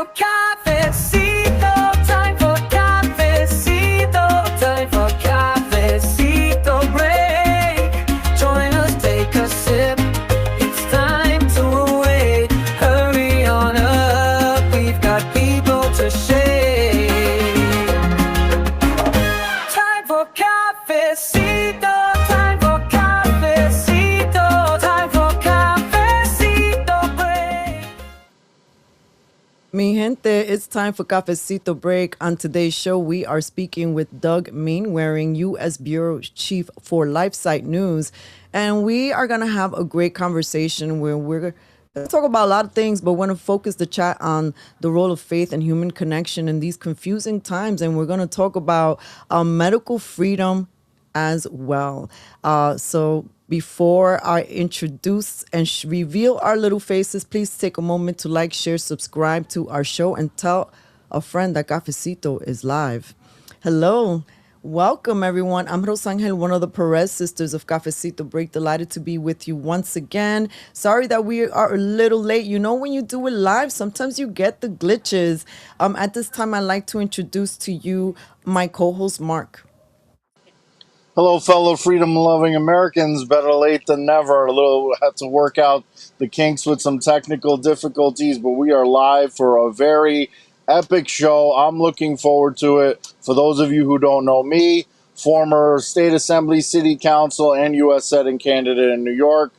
for cafecito, time for cafecito, time for cafecito break. Join us, take a sip. It's time to wait. Hurry on up, we've got people to shake. Time for cafecito, time for cafecito, time for cafecito break. Mi gente, it's time for Cafecito Break. On today's show, we are speaking with Doug Mainwaring, U.S. Bureau Chief for LiveSite News. And we are going to have a great conversation where we're going to talk about a lot of things, but want to focus the chat on the role of faith and human connection in these confusing times. And we're going to talk about medical freedom as well. So before I introduce and reveal our little faces, please take a moment to like, share, subscribe to our show, and tell a friend that Cafecito is live. Hello. Welcome, everyone. I'm Rosangel, one of the Pérez sisters of Cafecito Break. Delighted to be with you once again. Sorry that we are a little late. You know, when you do it live, sometimes you get the glitches. At this time, I'd like to introduce to you my co-host, Mark. Hello, fellow freedom-loving Americans. Better late than never. Had to work out the kinks with some technical difficulties, but we are live for a very epic show. I'm looking forward to it. For those of you who don't know me, former State Assembly, City Council, and U.S. Senate candidate in New York,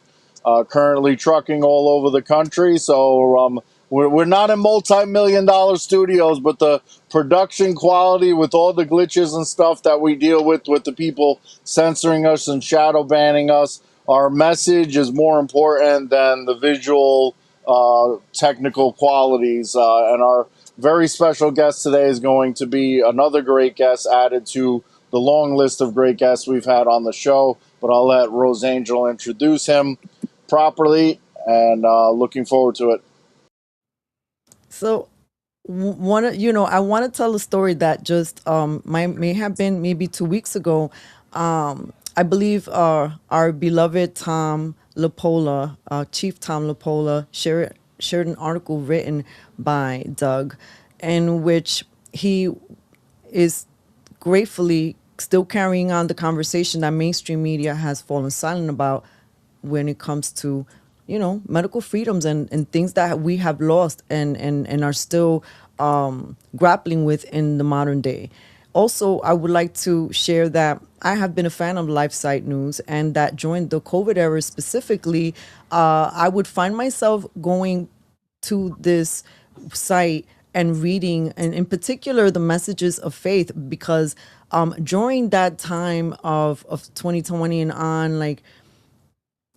currently trucking all over the country. So we're not in multi-million-dollar studios, but the production quality with all the glitches and stuff that we deal with the people censoring us and shadow banning us, our message is more important than the visual technical qualities. And our very special guest today is going to be another great guest added to the long list of great guests we've had on the show. But I'll let Rose Angel introduce him properly, and looking forward to it. So, I want to tell a story that just may have been maybe 2 weeks ago. I believe our beloved Tom LaPola, Chief Tom LaPola, shared an article written by Doug, in which he is gratefully still carrying on the conversation that mainstream media has fallen silent about when it comes to, medical freedoms and things that we have lost and are still grappling with in the modern day. Also, I would like to share that I have been a fan of LiveSite News, and that during the COVID era specifically, I would find myself going to this site and reading, and in particular, the messages of faith, because during that time of 2020 and on, like,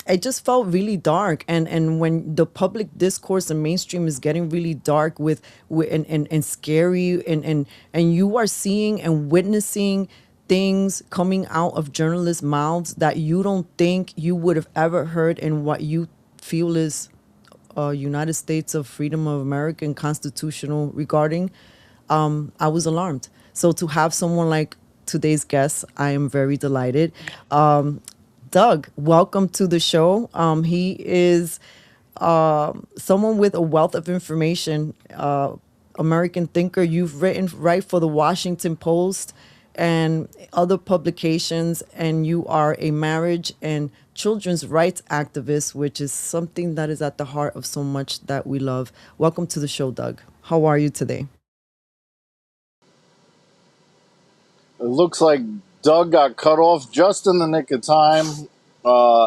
it just felt really dark, and when the public discourse and mainstream is getting really dark with and scary, and you are seeing and witnessing things coming out of journalists' mouths that you don't think you would have ever heard in what you feel is United States of Freedom of America and constitutional regarding, I was alarmed. So to have someone like today's guest, I am very delighted. Doug, welcome to the show. He is someone with a wealth of information, American thinker. You've right for the Washington Post and other publications, and you are a marriage and children's rights activist, which is something that is at the heart of so much that we love. Welcome to the show, Doug. How are you today? It looks like Doug got cut off just in the nick of time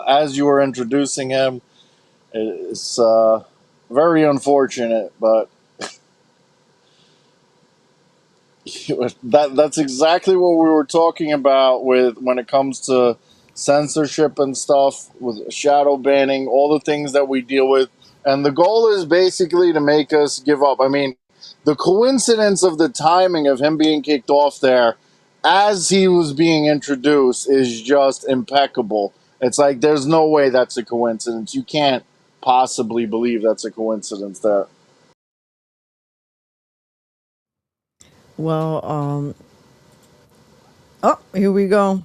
as you were introducing him. It's very unfortunate, but that's exactly what we were talking about with when it comes to censorship and stuff, with shadow banning, all the things that we deal with. And the goal is basically to make us give up. I mean, the coincidence of the timing of him being kicked off there as he was being introduced is just impeccable. It's like there's no way that's a coincidence. You can't possibly believe that's a coincidence there. Well, oh, here we go.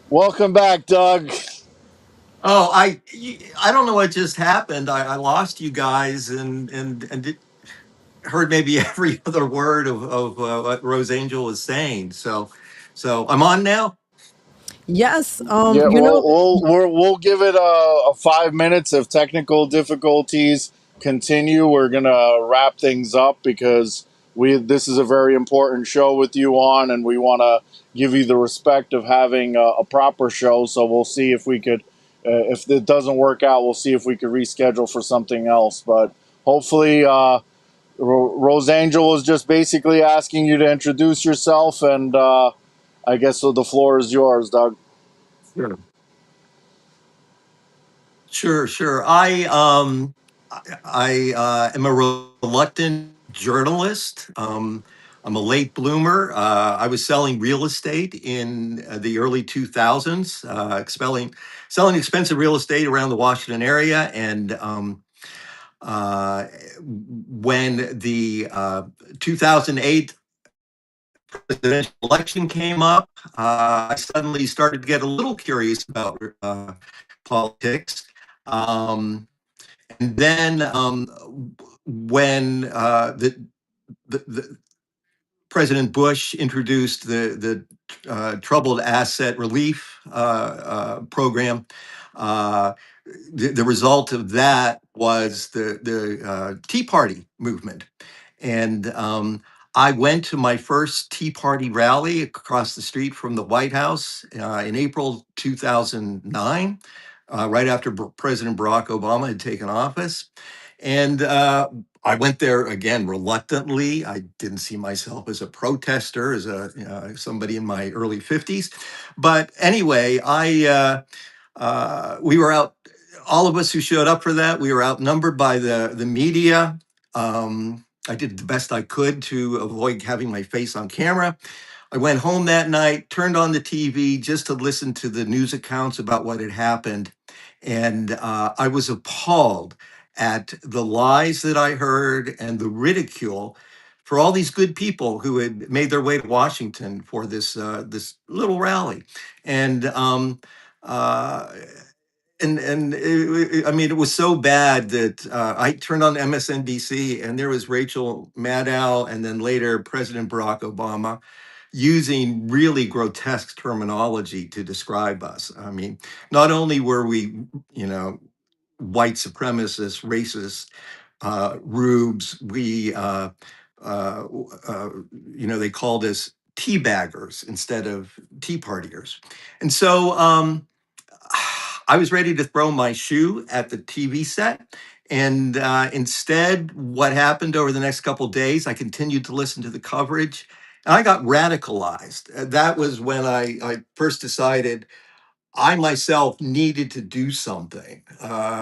Welcome back, Doug. Oh, I don't know what just happened. I lost you guys and heard maybe every other word of what Rose Angel was saying. So I'm on now. Yes, Yeah, you know, we'll give it a 5 minutes. If technical difficulties continue, we're gonna wrap things up because we this is a very important show with you on, and we want to give you the respect of having a proper show. So we'll see if we could, if it doesn't work out, we'll see if we could reschedule for something else. But hopefully, Rose Angel was just basically asking you to introduce yourself, and I guess so. The floor is yours, Doug. Sure. Sure. I am a reluctant journalist. I'm a late bloomer. I was selling real estate in the early 2000s, selling expensive real estate around the Washington area. And when the 2008 presidential election came up, I suddenly started to get a little curious about politics. Um, and then when the President Bush introduced the troubled asset relief program, uh, the result of that was the Tea Party movement. And I went to my first Tea Party rally across the street from the White House in April 2009, right after President Barack Obama had taken office. And I went there again reluctantly. I didn't see myself as a protester, as somebody in my early 50s. But anyway, we were out. All of us who showed up for that, we were outnumbered by the media. I did the best I could to avoid having my face on camera. I went home that night, turned on the TV just to listen to the news accounts about what had happened. And I was appalled at the lies that I heard and the ridicule for all these good people who had made their way to Washington for this little rally. And uh, I mean, it was so bad that I turned on MSNBC and there was Rachel Maddow and then later President Barack Obama using really grotesque terminology to describe us. I mean, not only were we, you know, white supremacists, racist, rubes, uh, uh, they called us teabaggers instead of tea partiers. And so, I was ready to throw my shoe at the TV set. And instead, what happened over the next couple of days, I continued to listen to the coverage. And I got radicalized. That was when I first decided I myself needed to do something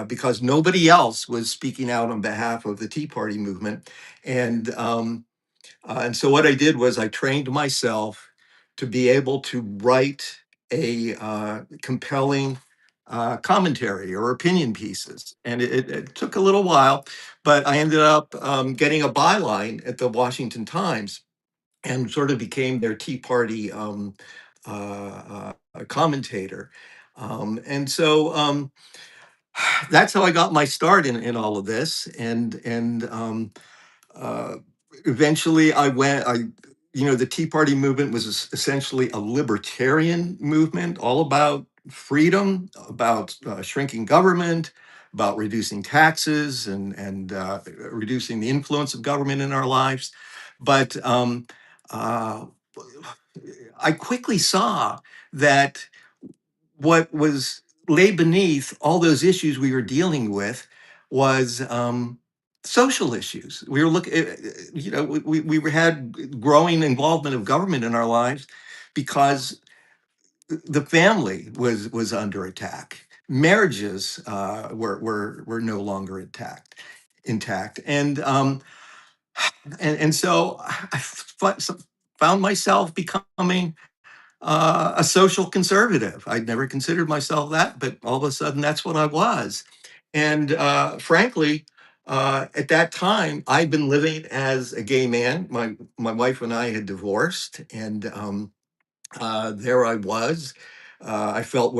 because nobody else was speaking out on behalf of the Tea Party movement. And so what I did was I trained myself to be able to write a compelling commentary or opinion pieces. And it took a little while, but I ended up getting a byline at the Washington Times and sort of became their Tea Party commentator. And so that's how I got my start in all of this. And uh, eventually the Tea Party movement was essentially a libertarian movement, all about freedom, about shrinking government, about reducing taxes and reducing the influence of government in our lives. But uh, I quickly saw that what was lay beneath all those issues we were dealing with was social issues. We were looking, we had growing involvement of government in our lives because the family was under attack. Marriages were no longer intact, and so found myself becoming a social conservative. I'd never considered myself that, but all of a sudden that's what I was. And frankly, at that time, I'd been living as a gay man. My wife and I had divorced, and there I was, I felt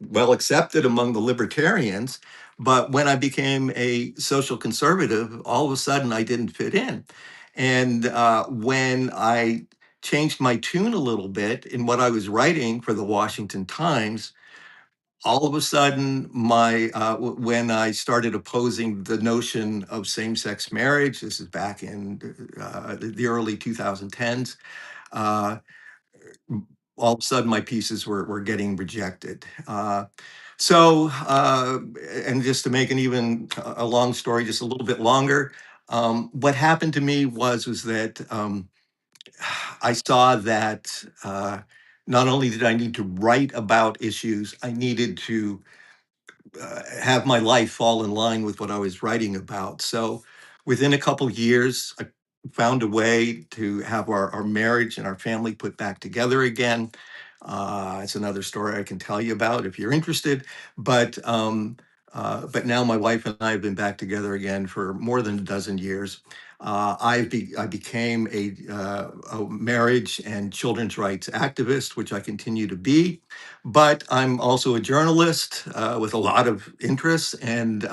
well accepted among the libertarians. But when I became a social conservative, all of a sudden I didn't fit in. And when I changed my tune a little bit in what I was writing for the Washington Times, all of a sudden, when I started opposing the notion of same-sex marriage, this is back in the early 2010s, uh, all of a sudden my pieces were getting rejected. And just to make a long story just a little bit longer, what happened to me was that I saw that not only did I need to write about issues, I needed to have my life fall in line with what I was writing about. So within a couple years, I found a way to have our marriage and our family put back together again. It's another story I can tell you about if you're interested. But now my wife and I have been back together again for more than a dozen years. I became a marriage and children's rights activist, which I continue to be. But I'm also a journalist with a lot of interests, and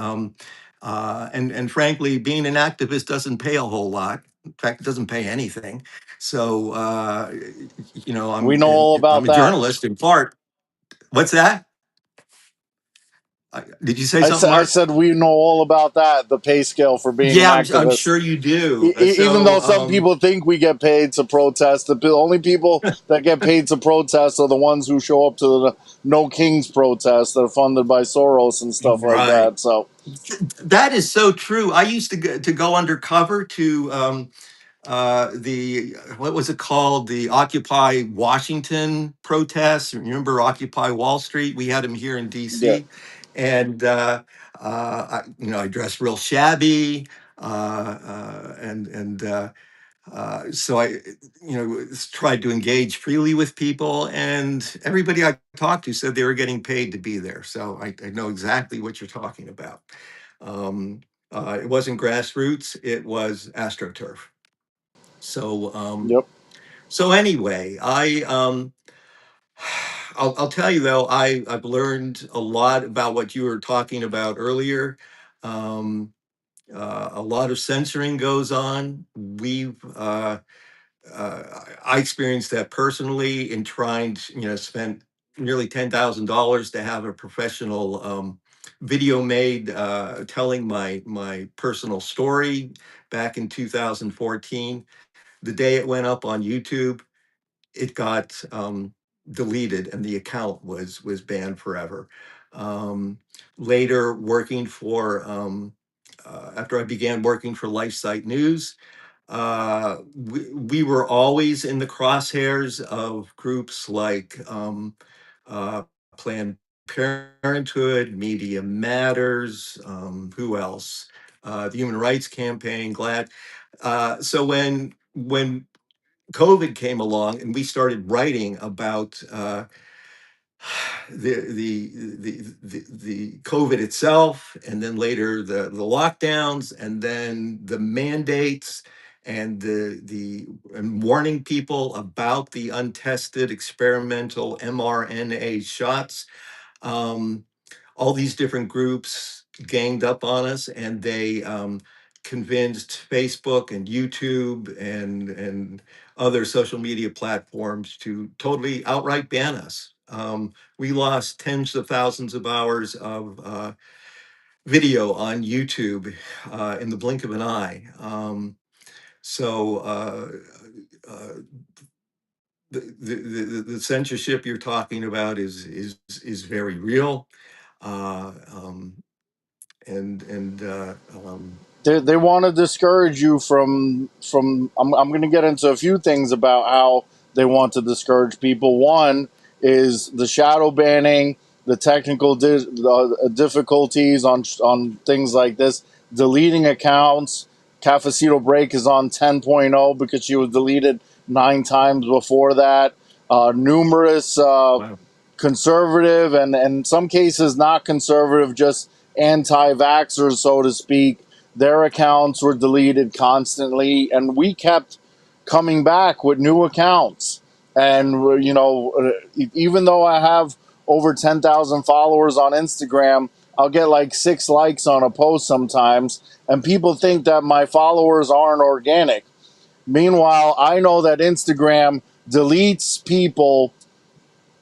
frankly, being an activist doesn't pay a whole lot. In fact, it doesn't pay anything. So We know all I'm about a that. journalist in part. What's that? Did you say something, I Mark? said we know all about that, the pay scale for being an Yeah, I'm activist. sure you do. Even though some people think we get paid to protest, the only people that get paid to protest are the ones who show up to the No Kings protests that are funded by Soros and stuff like Right. that. So That is so true. I used to go undercover to the what was it called, the Occupy Washington protests. Remember Occupy Wall Street? We had them here in yeah, DC. And I dressed real shabby, so I tried to engage freely with people, and everybody I talked to said they were getting paid to be there. So I know exactly what you're talking about. um, it wasn't grassroots, it was astroturf. So yep. so anyway, I'll tell you though, I've learned a lot about what you were talking about earlier. Um, a lot of censoring goes on. I experienced that personally in trying to, spent nearly $10,000 to have a professional video made telling my personal story back in 2014. The day it went up on YouTube, it got deleted and the account was banned forever. Um, Later, after I began working for LifeSite News, we were always in the crosshairs of groups like uh, Planned Parenthood, Media Matters, who else? The Human Rights Campaign, GLAD. So when COVID came along and we started writing about the COVID itself, and then later the lockdowns, and then the mandates, and and warning people about the untested experimental mRNA shots. Um, all these different groups ganged up on us, and they convinced Facebook and YouTube and other social media platforms to totally outright ban us. We lost tens of thousands of hours of video on YouTube in the blink of an eye. So uh, the censorship you're talking about is very real. Uh, um, and They want to discourage you from. I'm going to get into a few things about how they want to discourage people. One is the shadow banning, the technical difficulties on things like this, deleting accounts. Cafecito Break is on 10.0 because she was deleted 9 times before that. Numerous wow. conservative and in some cases not conservative, just anti-vaxxers, so to speak. Their accounts were deleted constantly, and we kept coming back with new accounts. And even though I have over 10,000 followers on Instagram, I'll get like 6 likes on a post sometimes, and people think that my followers aren't organic. Meanwhile, I know that Instagram deletes people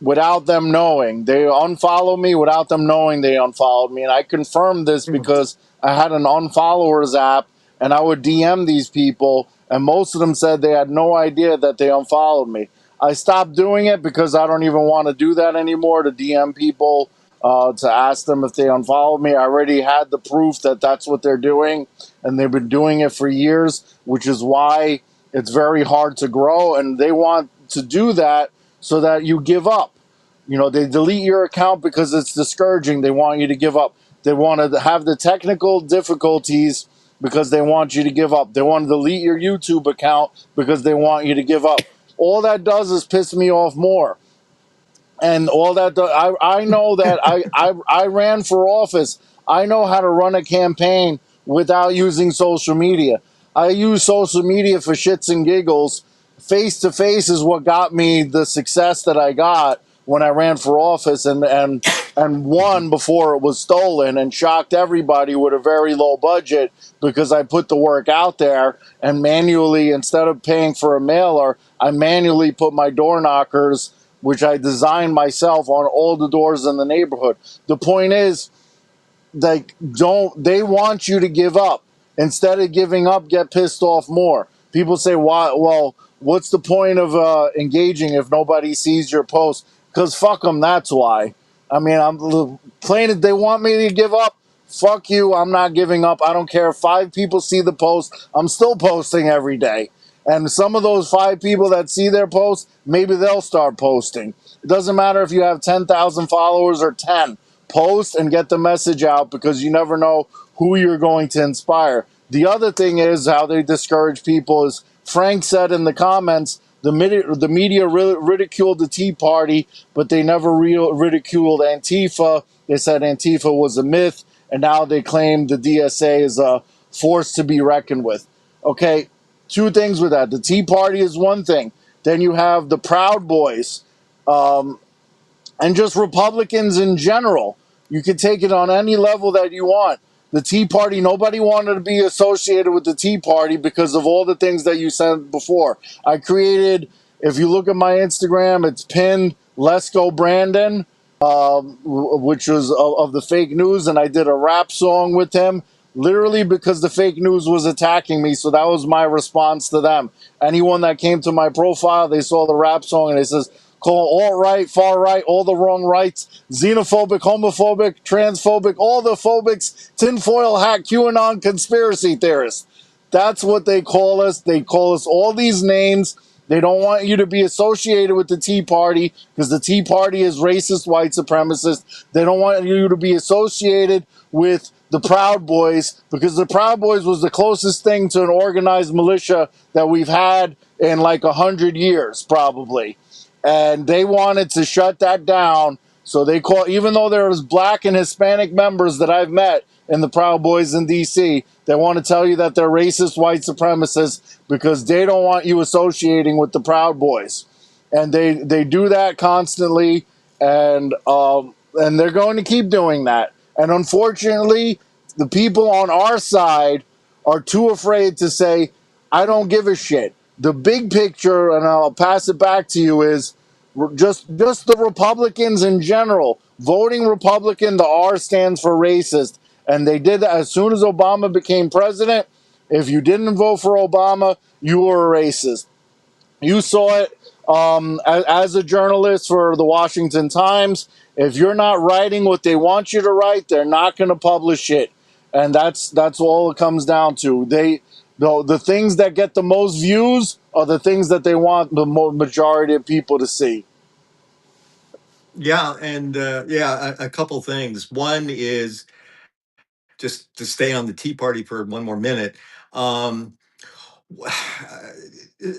without them knowing. They unfollow me without them knowing they unfollowed me. And I confirmed this because I had an unfollowers app and I would DM these people, and most of them said they had no idea that they unfollowed me. I stopped doing it because I don't even want to do that anymore, to DM people to ask them if they unfollowed me. I already had the proof that that's what they're doing, and they've been doing it for years, which is why it's very hard to grow. And they want to do that so that you give up. You know, they delete your account because it's discouraging. They want you to give up. They want to have the technical difficulties because they want you to give up. They want to delete your YouTube account because they want you to give up. All that does is piss me off more. And all that, I know that I ran for office. I know how to run a campaign without using social media. I use social media for shits and giggles. Face to face is what got me the success that I got when I ran for office, and won before it was stolen, and shocked everybody with a very low budget because I put the work out there, and manually, instead of paying for a mailer, I manually put my door knockers, which I designed myself, on all the doors in the neighborhood. The point is, like, they want you to give up. Instead of giving up, get pissed off more. People say, why? Well, what's the point of engaging if nobody sees your post? Because fuck them, that's why. I mean, I'm plain if they want me to give up, fuck you, I'm not giving up. I don't care if 5 people see the post, I'm still posting every day. And some of those 5 people that see their post, maybe they'll start posting. It doesn't matter if you have 10,000 followers or 10. Post and get the message out, because you never know who you're going to inspire. The other thing is how they discourage people is, Frank said in the comments, the media ridiculed the Tea Party, but they never ridiculed Antifa. They said Antifa was a myth, and now they claim the DSA is a force to be reckoned with. Okay, 2 things with that. The Tea Party is one thing. Then you have the Proud Boys, and just Republicans in general. You can take it on any level that you want. The Tea Party, nobody wanted to be associated with the Tea Party because of all the things that you said before. I created, if you look at my Instagram, it's pinned Let's Go Brandon, which was of the fake news, and I did a rap song with him, literally because the fake news was attacking me, so that was my response to them. Anyone that came to my profile, they saw the rap song, and it says, call alt-right, far-right, all the wrong rights, xenophobic, homophobic, transphobic, all the phobics, tinfoil hat, QAnon conspiracy theorists. That's what they call us. They call us all these names. They don't want you to be associated with the Tea Party because the Tea Party is racist, white supremacist. They don't want you to be associated with the Proud Boys because the Proud Boys was the closest thing to an organized militia that we've had in like 100 years, probably. And they wanted to shut that down. So they call, even though there was black and Hispanic members that I've met in the Proud Boys in D.C., they want to tell you that they're racist white supremacists because they don't want you associating with the Proud Boys. And they do that constantly, and they're going to keep doing that. And unfortunately, the people on our side are too afraid to say, I don't give a shit. The big picture, and I'll pass it back to you, is just the Republicans in general. Voting Republican, the R stands for racist. And they did that as soon as Obama became president. If you didn't vote for Obama, you were a racist. You saw it as a journalist for the Washington Times. If you're not writing what they want you to write, they're not going to publish it. And that's all it comes down to. The things that get the most views are the things that they want the majority of people to see. Yeah, and a couple things. One is, just to stay on the Tea Party for one more minute.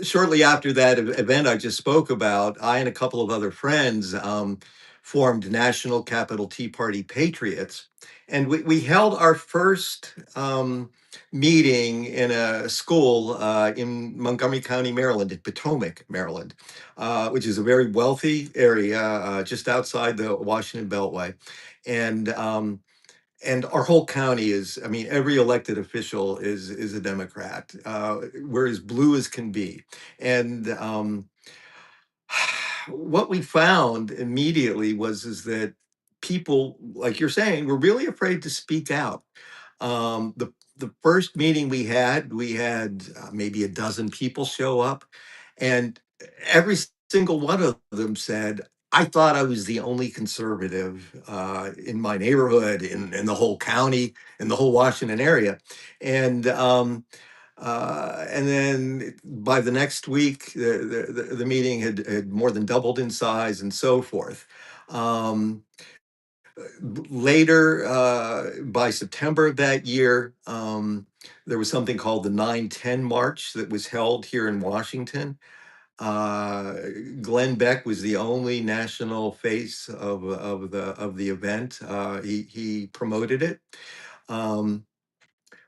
Shortly after that event I just spoke about, I and a couple of other friends formed National Capital Tea Party Patriots. And we held our first meeting in a school in Montgomery County, Maryland, in Potomac, Maryland, which is a very wealthy area just outside the Washington Beltway. And our whole county is, I mean, every elected official is a Democrat. We're as blue as can be. And what we found immediately is that people, like you're saying, were really afraid to speak out. The first meeting we had maybe a dozen people show up, and every single one of them said, "I thought I was the only conservative in my neighborhood, in the whole county, in the whole Washington area," and then by the next week, the meeting had more than doubled in size and so forth. Um, Later, by September of that year, there was something called the 9/10 March that was held here in Washington. Uh, Glenn Beck was the only national face of the event. He promoted it. Um,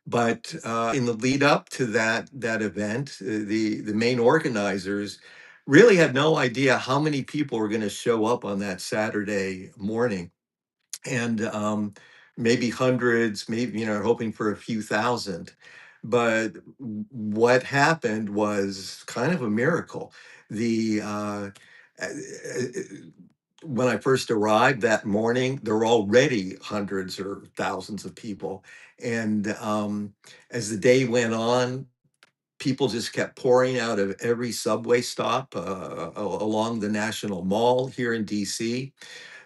but in the lead up to that event, the main organizers really had no idea how many people were going to show up on that Saturday morning, and maybe hundreds, maybe hoping for a few thousand. But what happened was kind of a miracle. The uh, when I first arrived that morning, there were already hundreds or thousands of people. And as the day went on, people just kept pouring out of every subway stop along the National Mall here in DC.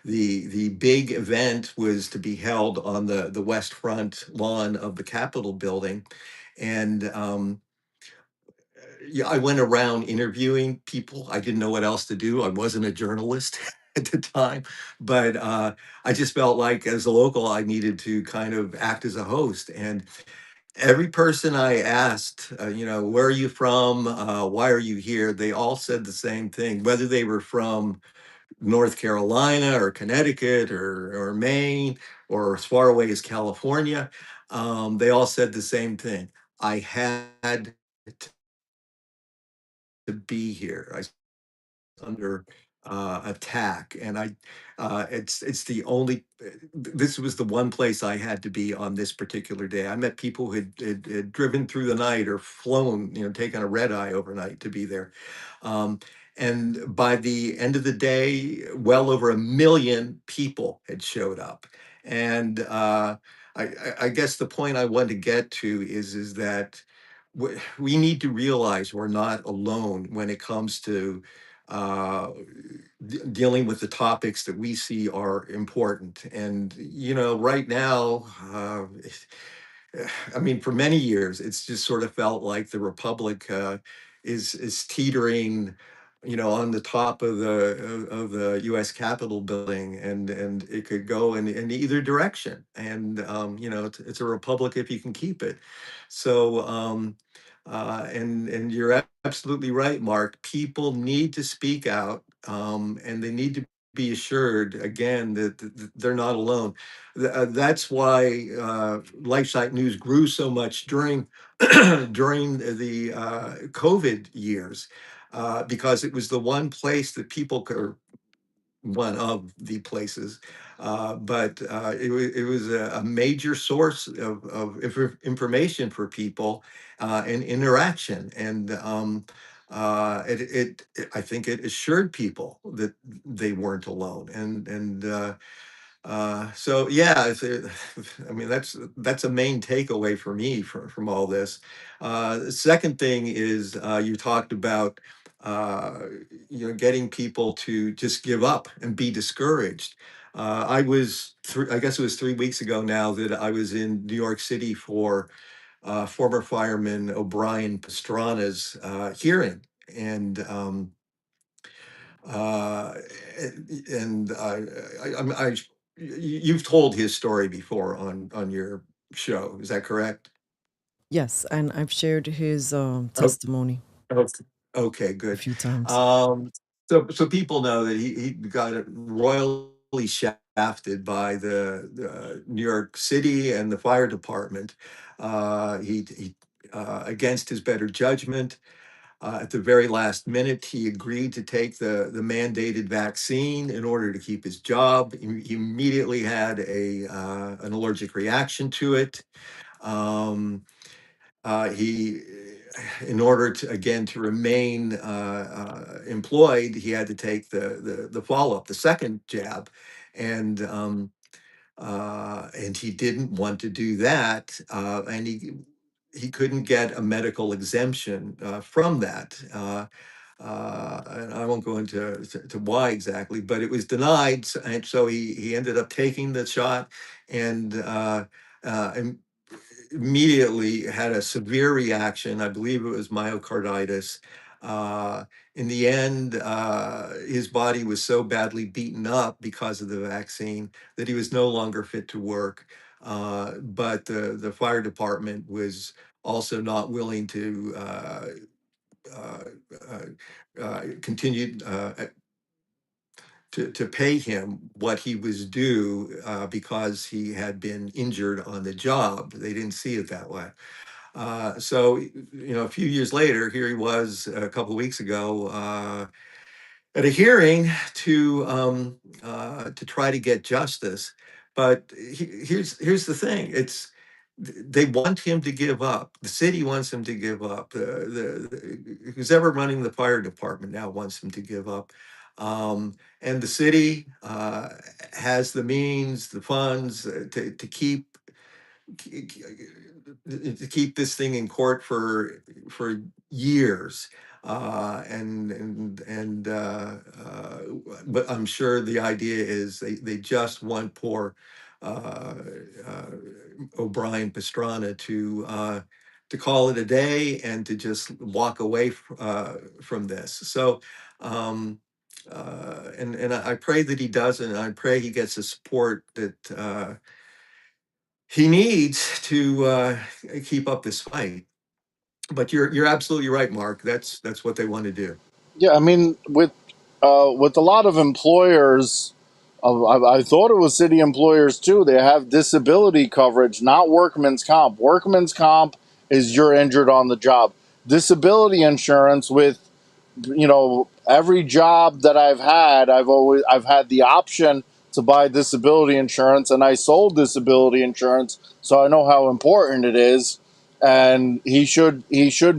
The big event was to be held on the west front lawn of the Capitol building. And yeah, I went around interviewing people. I didn't know what else to do. I wasn't a journalist at the time, but I just felt like as a local, I needed to kind of act as a host. And every person I asked, where are you from? Why are you here? They all said the same thing, whether they were from North Carolina or Connecticut or Maine or as far away as California. They all said the same thing. I had to be here. I was under attack, and it's the only. This was the one place I had to be on this particular day. I met people who had driven through the night or flown, taken a red eye overnight to be there. Um, and by the end of the day, well over 1 million people had showed up. And I guess the point I want to get to is that we need to realize we're not alone when it comes to uh, dealing with the topics that we see are important. And, right now, I mean, for many years, it's just sort of felt like the Republic is teetering, on the top of the U.S. Capitol building, and it could go in either direction. And it's a republic if you can keep it. So, and you're absolutely right, Mark. People need to speak out, and they need to be assured again that they're not alone. That's why LifeSite News grew so much during during the COVID years, because it was the one place that people could, one of the places, but it was a major source of information for people and interaction, and I think it assured people that they weren't alone, and so yeah, I mean that's a main takeaway for me from all this. The second thing is you talked about uh, getting people to just give up and be discouraged. I guess it was 3 weeks ago now that I was in New York City for former fireman O'Brien Pastrana's hearing, and uh, and you've told his story before on your show. Is that correct? Yes, and I've shared his Oh, testimony okay, a good. few times. So people know that he got royally shafted by the New York City and the fire department. He against his better judgment, at the very last minute, he agreed to take the mandated vaccine in order to keep his job. He immediately had an allergic reaction to it. Um, he, in order to again to remain employed, he had to take the follow up, the second jab, and and he didn't want to do that, and he couldn't get a medical exemption from that. And I won't go into to why exactly, but it was denied, and so he ended up taking the shot, and and immediately had a severe reaction. I believe it was myocarditis. Uh, in the end, his body was so badly beaten up because of the vaccine that he was no longer fit to work. But the fire department was also not willing to uh, continue to pay him what he was due because he had been injured on the job. They didn't see it that way. So, a few years later, here he was a couple of weeks ago at a hearing to try to get justice. But here's the thing: they want him to give up. The city wants him to give up. Who's ever running the fire department now wants him to give up. And the city has the means, the funds to keep this thing in court for years. But I'm sure the idea is they just want poor uh, uh, O'Brien Pastrana to call it a day and to just walk away from this. So, and I pray that he does, and I pray he gets the support that he needs to keep up this fight. But you're absolutely right, Mark. That's what they want to do. Yeah, I mean, with a lot of employers, I thought it was city employers too. They have disability coverage, not workman's comp. Workman's comp is you're injured on the job. Disability insurance, with every job that I've had the option to buy disability insurance, and I sold disability insurance, so I know how important it is, and he should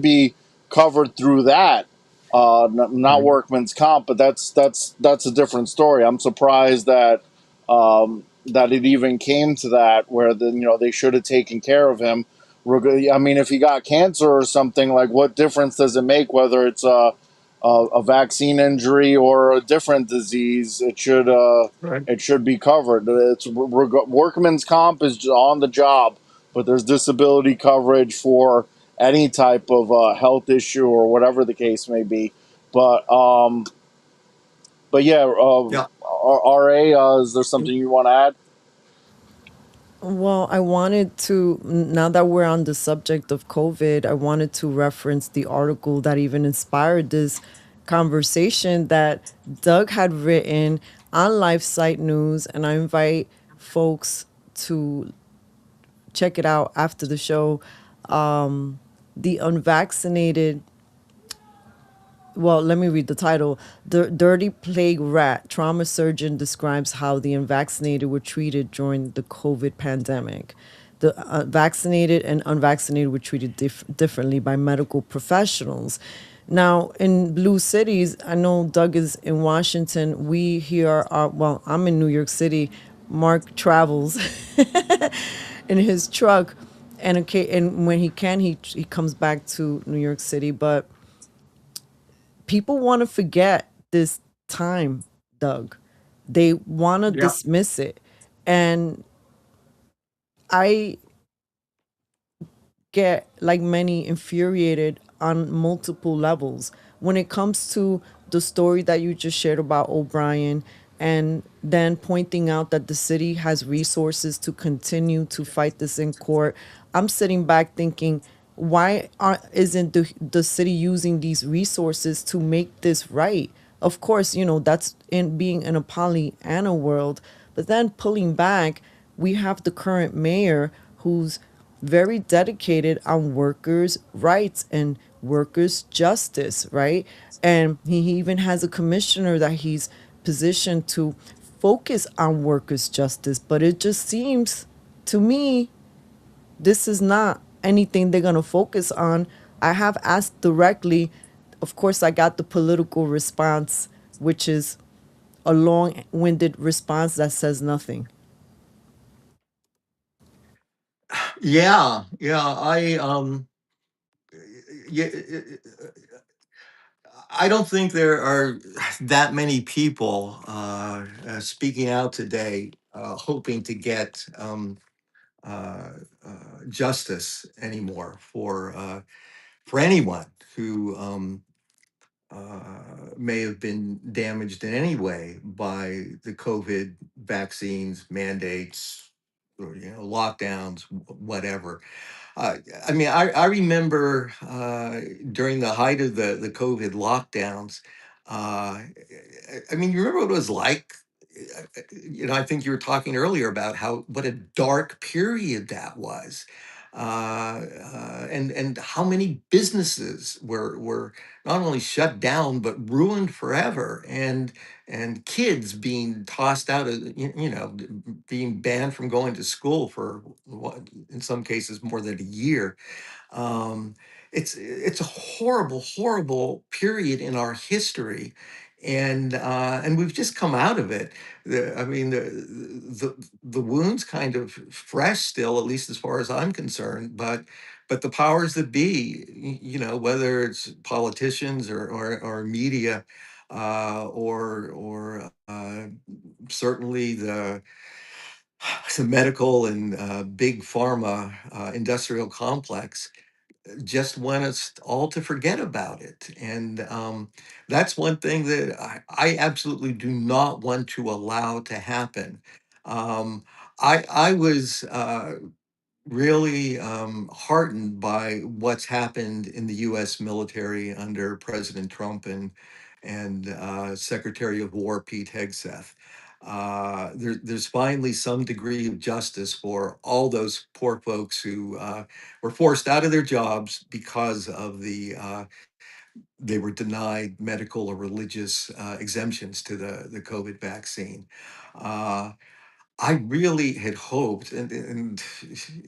be covered through that, not Mhm. workman's comp. But that's a different story. I'm surprised that it even came to that, where they should have taken care of him. I mean, if he got cancer or something, like, what difference does it make whether it's a vaccine injury or a different disease? Right. It should be covered. Workman's comp is on the job, but there's disability coverage for any type of health issue or whatever the case may be. But yeah, Yeah. RA, is there something you want to add? Well, I wanted to, now that we're on the subject of COVID, I wanted to reference the article that even inspired this conversation that Doug had written on LifeSite News. And I invite folks to check it out after the show. The unvaccinated, well, let me read the title. The Dirty Plague Rat Trauma Surgeon describes how the unvaccinated were treated during the COVID pandemic. The vaccinated and unvaccinated were treated differently by medical professionals. Now, in blue cities, I know Doug is in Washington. We here are, well, I'm in New York City. Mark travels in his truck, and okay, and when he can, he comes back to New York City. But people want to forget this time, Doug. They want to Yeah. dismiss it. And I get, like many, infuriated on multiple levels when it comes to the story that you just shared about O'Brien, and then pointing out that the city has resources to continue to fight this in court. I'm sitting back thinking, why isn't the city using these resources to make this right? of course, that's in being in a Pollyanna world. But then pulling back, we have the current mayor who's very dedicated on workers' rights and workers' justice, right? And he even has a commissioner that he's positioned to focus on workers' justice. But it just seems to me this is not anything they're going to focus on. I have asked directly. Of course, I got the political response, which is a long winded response that says nothing. Yeah, yeah, I don't think there are that many people speaking out today, hoping to get uh, justice anymore for anyone who may have been damaged in any way by the COVID vaccines, mandates, or, lockdowns, whatever. I mean, I remember during the height of the COVID lockdowns. I mean, you remember what it was like? I think you were talking earlier about what a dark period that was, and how many businesses were not only shut down but ruined forever, and kids being tossed out of being banned from going to school for what, in some cases more than a year. um, it's a horrible, horrible period in our history, and we've just come out of it. I mean, the wound's kind of fresh still, at least as far as I'm concerned. But the powers that be, whether it's politicians or media, or certainly the medical and big pharma industrial complex, just want us all to forget about it. And that's one thing that I absolutely do not want to allow to happen. I was really heartened by what's happened in the U.S. military under President Trump and Secretary of War Pete Hegseth. There's finally some degree of justice for all those poor folks who were forced out of their jobs because of they were denied medical or religious exemptions to the COVID vaccine. Uh, I really had hoped, and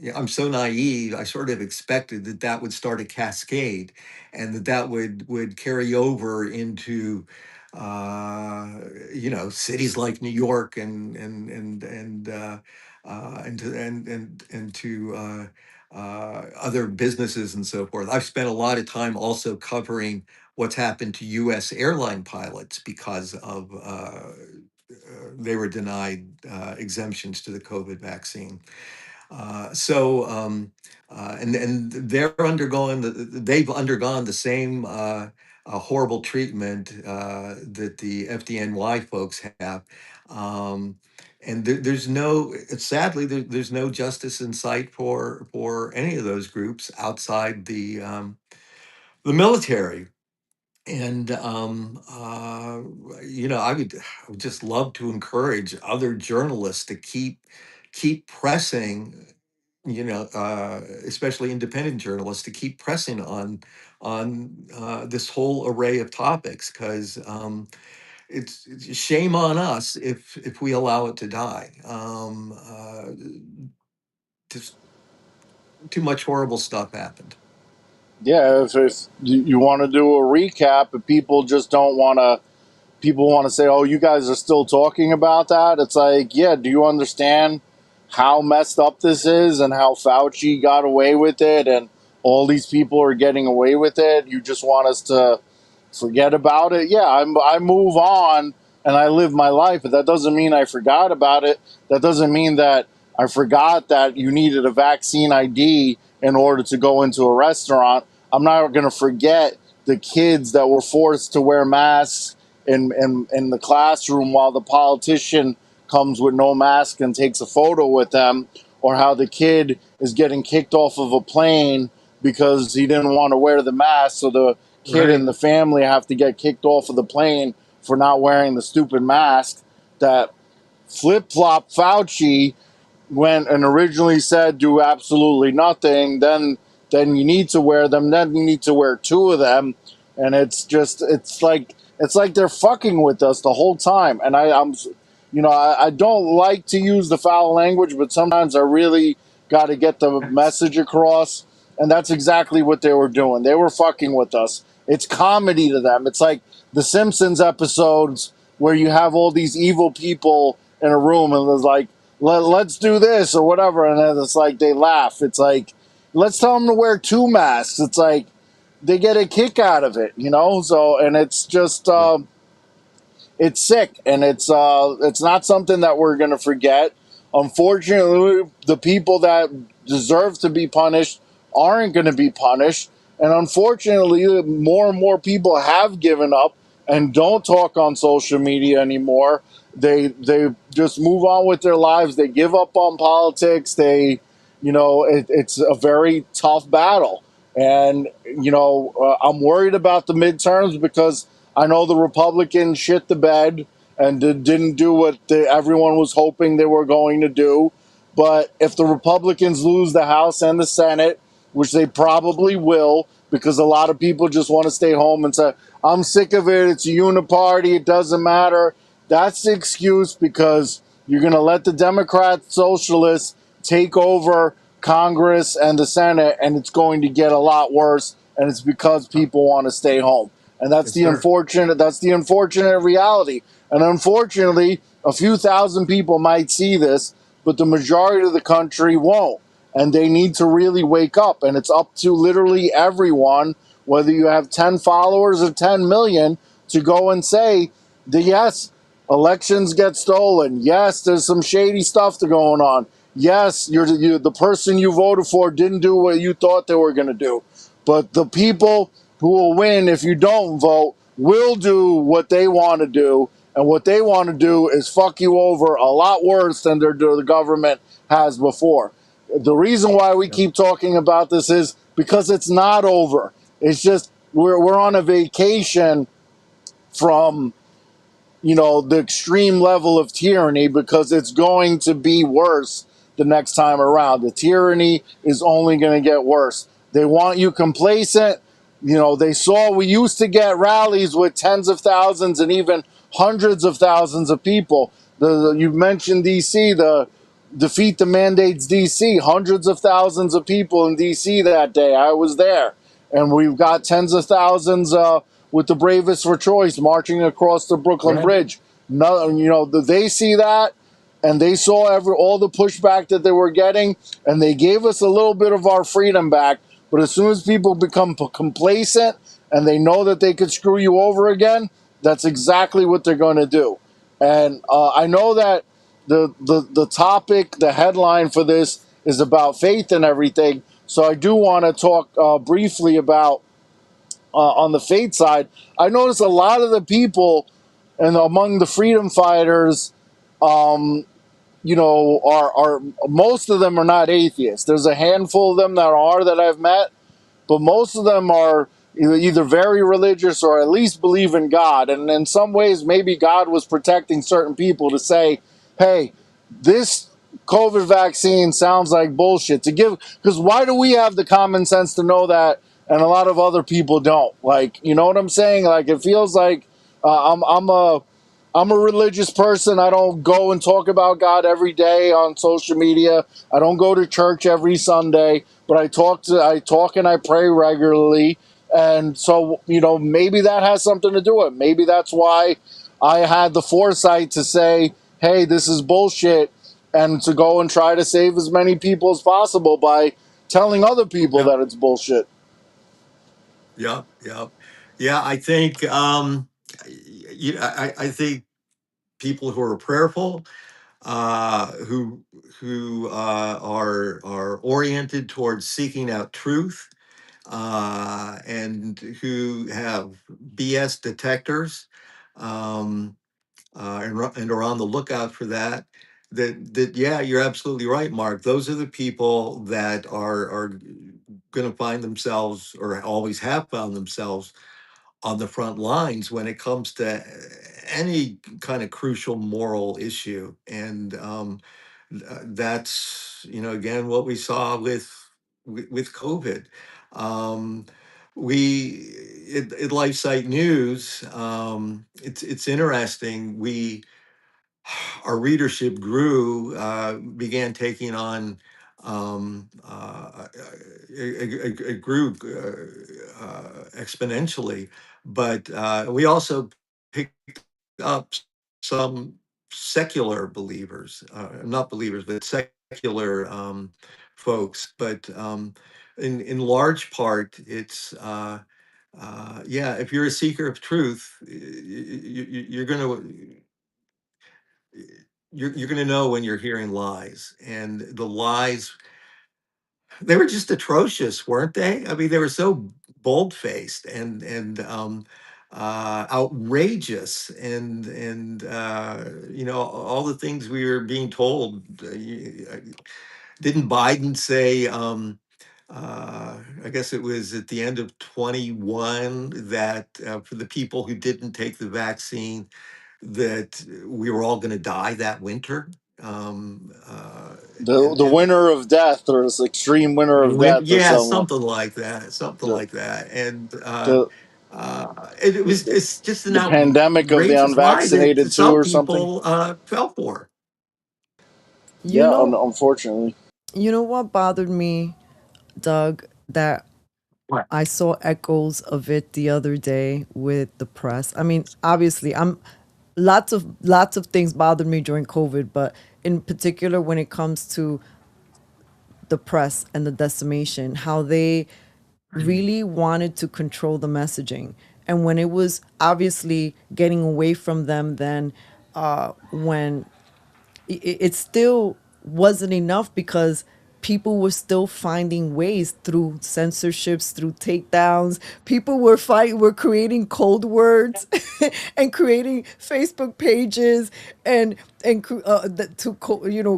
yeah, I'm so naive. I sort of expected that would start a cascade, and that would carry over into, cities like New York and to other businesses and so forth. I've spent a lot of time also covering what's happened to U.S. airline pilots because of they were denied exemptions to the COVID vaccine. And they've undergone the same horrible treatment that the FDNY folks have. And sadly, there's no justice in sight for any of those groups outside the military. And I would just love to encourage other journalists to keep pressing, especially independent journalists, to keep pressing on this whole array of topics, because it's shame on us if we allow it to die. Just too much horrible stuff happened. Yeah, if you want to do a recap, if people just don't want to, people want to say, oh, you guys are still talking about that. It's like, yeah, do you understand how messed up this is and how Fauci got away with it and all these people are getting away with it? You just want us to forget about it? Yeah, I move on and I live my life, but that doesn't mean I forgot about it. That doesn't mean that I forgot that you needed a vaccine ID in order to go into a restaurant. I'm not going to forget the kids that were forced to wear masks in the classroom while the politician comes with no mask and takes a photo with them, or how the kid is getting kicked off of a plane because he didn't want to wear the mask, so the kid Right. and the family have to get kicked off of the plane for not wearing the stupid mask, that flip-flop Fauci went and originally said do absolutely nothing, then you need to wear them, then you need to wear two of them, and it's like they're fucking with us the whole time. And I don't like to use the foul language, but sometimes I really got to get the message across, and that's exactly what they were doing. They were fucking with us. It's comedy to them. It's like the Simpsons episodes where you have all these evil people in a room and it's like, let's do this or whatever, and then it's like they laugh. It's like, let's tell them to wear two masks. It's like they get a kick out of it, So, and it's just it's sick, and it's not something that we're gonna forget. Unfortunately, the people that deserve to be punished aren't going to be punished, and unfortunately, more and more people have given up and don't talk on social media anymore. They just move on with their lives. They give up on politics. It's a very tough battle, and I'm worried about the midterms because I know the Republicans shit the bed and didn't do what everyone was hoping they were going to do. But if the Republicans lose the House and the Senate, which they probably will, because a lot of people just want to stay home and say, I'm sick of it, it's a uniparty, it doesn't matter. That's the excuse, because you're going to let the Democrat socialists take over Congress and the Senate, and it's going to get a lot worse, and it's because people want to stay home. And that's the unfortunate reality. And unfortunately, a few thousand people might see this, but the majority of the country won't. And they need to really wake up. And it's up to literally everyone, whether you have 10 followers or 10 million, to go and say, yes, elections get stolen. Yes, there's some shady stuff going on. Yes, the person you voted for didn't do what you thought they were going to do. But the people who will win if you don't vote will do what they want to do. And what they want to do is fuck you over a lot worse than the government has before. The reason why we keep talking about this is because it's not over. It's just we're on a vacation from the extreme level of tyranny, because it's going to be worse the next time around. The tyranny is only going to get worse. They want you complacent. They saw we used to get rallies with tens of thousands and even hundreds of thousands of people. You mentioned D.C., the Defeat the Mandates D.C., hundreds of thousands of people in D.C. that day. I was there. And we've got tens of thousands with the Bravest for Choice marching across the Brooklyn Bridge. No, they see that, and they saw all the pushback that they were getting, and they gave us a little bit of our freedom back. But as soon as people become complacent and they know that they could screw you over again, that's exactly what they're going to do. And I know that the topic, the headline for this is about faith and everything. So I do want to talk briefly about on the faith side. I notice a lot of the people and among the freedom fighters, are most of them are not atheists. There's a handful of them that I've met, but most of them are either very religious or at least believe in God. And in some ways, maybe God was protecting certain people to say, hey, this COVID vaccine sounds like bullshit. Because why do we have the common sense to know that and a lot of other people don't? Like, you know what I'm saying? Like, it feels like I'm a religious person. I don't go and talk about God every day on social media. I don't go to church every Sunday, but I talk and I pray regularly. And so, maybe that has something to do with it. Maybe that's why I had the foresight to say, hey, this is bullshit, and to go and try to save as many people as possible by telling other people that it's bullshit. Yeah. I think I think people who are prayerful, who are oriented towards seeking out truth, and who have BS detectors, and are on the lookout for that. Yeah, you're absolutely right, Mark. Those are the people that are going to find themselves, or always have found themselves, on the front lines when it comes to any kind of crucial moral issue. And that's, again, what we saw with COVID. Um, we at LifeSite News, it's interesting. Our readership grew, began taking on, it grew exponentially, but we also picked up some secular believers, not believers, but secular folks. But in large part, it's yeah. If you're a seeker of truth, you're gonna you're going to know when you're hearing lies, and the lies, they were just atrocious, weren't they? I mean, they were so bold-faced and outrageous, and all the things we were being told. Didn't Biden say, I guess it was at the end of 21, that for the people who didn't take the vaccine, that we were all going to die that winter. The winner of death, or this extreme winner of death, or Yeah, something. something like that, something The like that. And the it's just an the pandemic of the outrageous lie that unvaccinated too, some or something. people fell for. You Yeah, know, unfortunately. you know what bothered me, Doug, that Right. I saw echoes of it the other day with the press. I mean, obviously, I'm lots of things bothered me during COVID, but in particular when it comes to the press and the decimation, how they really wanted to control the messaging. And when it was obviously getting away from them, then when it still wasn't enough, because people were still finding ways through censorships, through takedowns. People were creating code words and creating Facebook pages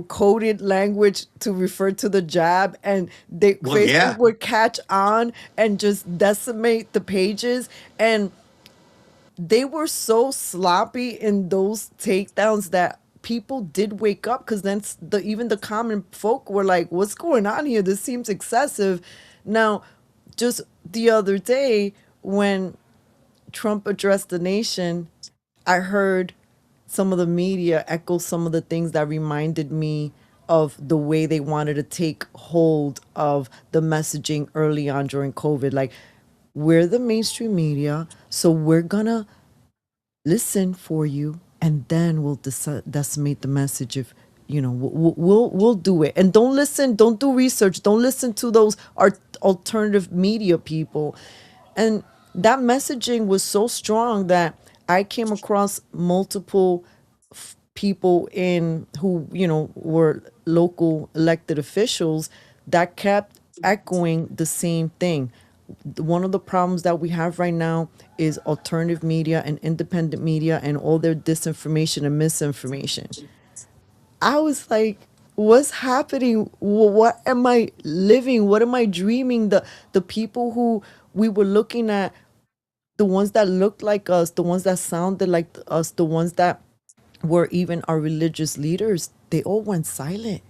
coded language to refer to the jab, and Well, Facebook yeah. would catch on and just decimate the pages. And they were so sloppy in those takedowns that people did wake up, because then even the common folk were like, what's going on here? This seems excessive. Now, just the other day when Trump addressed the nation, I heard some of the media echo some of the things that reminded me of the way they wanted to take hold of the messaging early on during COVID. Like, we're the mainstream media, so we're gonna listen for you, and then we'll decimate the message. If we'll do it. And don't do research, don't listen to those alternative media people. And that messaging was so strong that I came across multiple people in who were local elected officials that kept echoing the same thing. One of the problems that we have right now is alternative media and independent media and all their disinformation and misinformation. I was like, what's happening? What am I living? What am I dreaming? The people who we were looking at, the ones that looked like us, the ones that sounded like us, the ones that were even our religious leaders, they all went silent.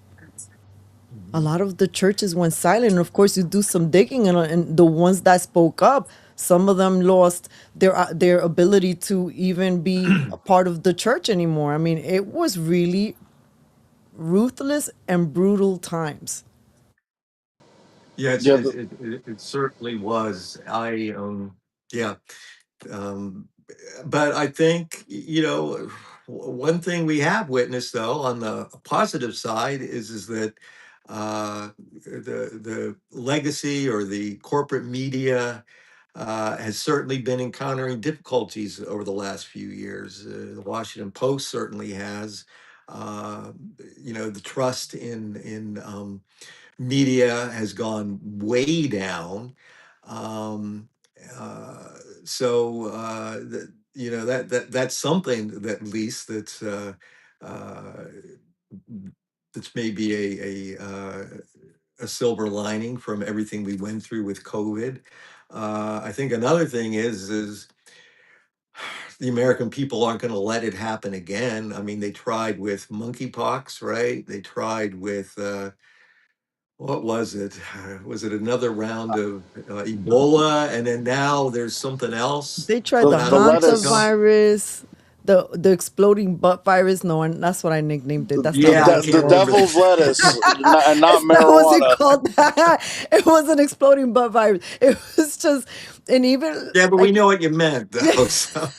A lot of the churches went silent. And of course, you do some digging, and the ones that spoke up, some of them lost their ability to even be a part of the church anymore. I mean, it was really ruthless and brutal times. Yeah, Yeah, the, it certainly was. Yeah. Um, but I think, one thing we have witnessed, though, on the positive side is that the legacy or the corporate media has certainly been encountering difficulties over the last few years. The Washington Post certainly has. Uh, the trust in media has gone way down. Um, uh, that's something that, at least, uh, that's maybe a silver lining from everything we went through with COVID. I think another thing is the American people aren't going to let it happen again. I mean, they tried with monkeypox, right? They tried with what was it? Was it another round of Ebola? And then now there's something else They tried the The out of Hanta lettuce, Mexico. virus, the exploding butt virus. No, and that's what I nicknamed it. That's not Yeah, what I it's the can't called. remember devil's that. lettuce, and not That wasn't marijuana. called that. It was an exploding butt virus. It was just, and even Yeah, but we like, know what you meant, yeah. though. So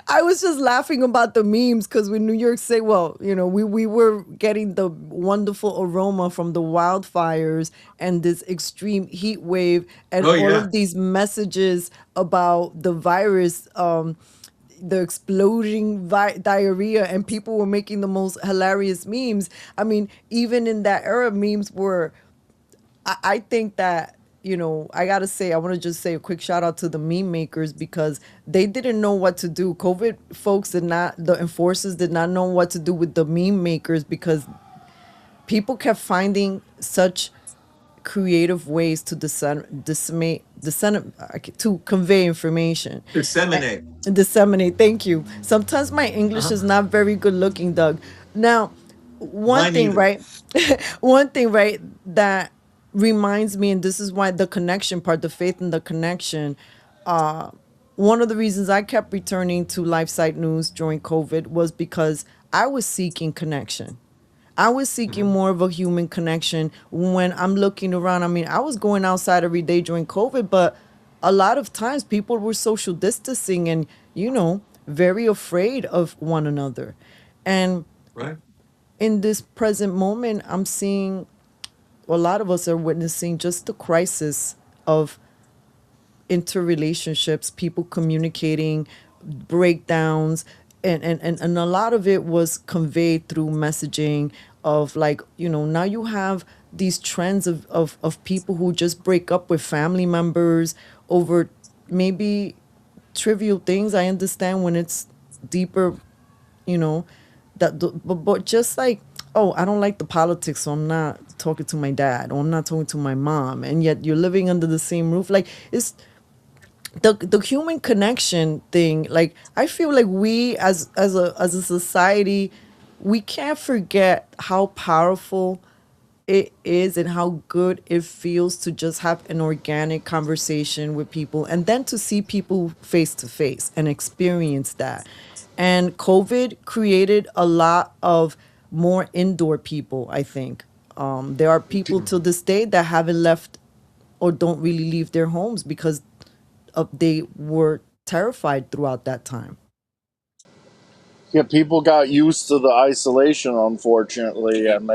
I was just laughing about the memes because when New York City, well, we were getting the wonderful aroma from the wildfires and this extreme heat wave and oh all yeah, of these messages about the virus, the exploding diarrhea, and people were making the most hilarious memes. I mean, even in that era, memes were, I think that, I gotta say, I want to just say a quick shout out to the meme makers because they didn't know what to do. COVID folks did not, the enforcers did not know what to do with the meme makers because people kept finding such creative ways to to convey information. disseminate. And disseminate. Thank you. Sometimes my English Uh-huh. is not very good looking, Doug. Now, one Mine thing, either. right? One thing, right, that reminds me, and this is why the connection part, the faith and the connection, one of the reasons I kept returning to LifeSite News during COVID was because I was seeking connection. I was seeking Mhm. more of a human connection when I'm looking around. I mean, I was going outside every day during COVID, but a lot of times people were social distancing and, very afraid of one another. And Right. in this present moment, I'm seeing a lot of us are witnessing just the crisis of interrelationships, people communicating, breakdowns, and a lot of it was conveyed through messaging of like, now you have these trends of people who just break up with family members over maybe trivial things. I understand when it's deeper, you know, but just like, oh, I don't like the politics, so I'm not talking to my dad or I'm not talking to my mom, and yet you're living under the same roof. Like, it's the human connection thing. Like, I feel like we as a society, we can't forget how powerful it is and how good it feels to just have an organic conversation with people and then to see people face to face and experience that. And COVID created a lot of more indoor people, I think. There are people to this day that haven't left or don't really leave their homes because they were terrified throughout that time. Yeah, people got used to the isolation, unfortunately, and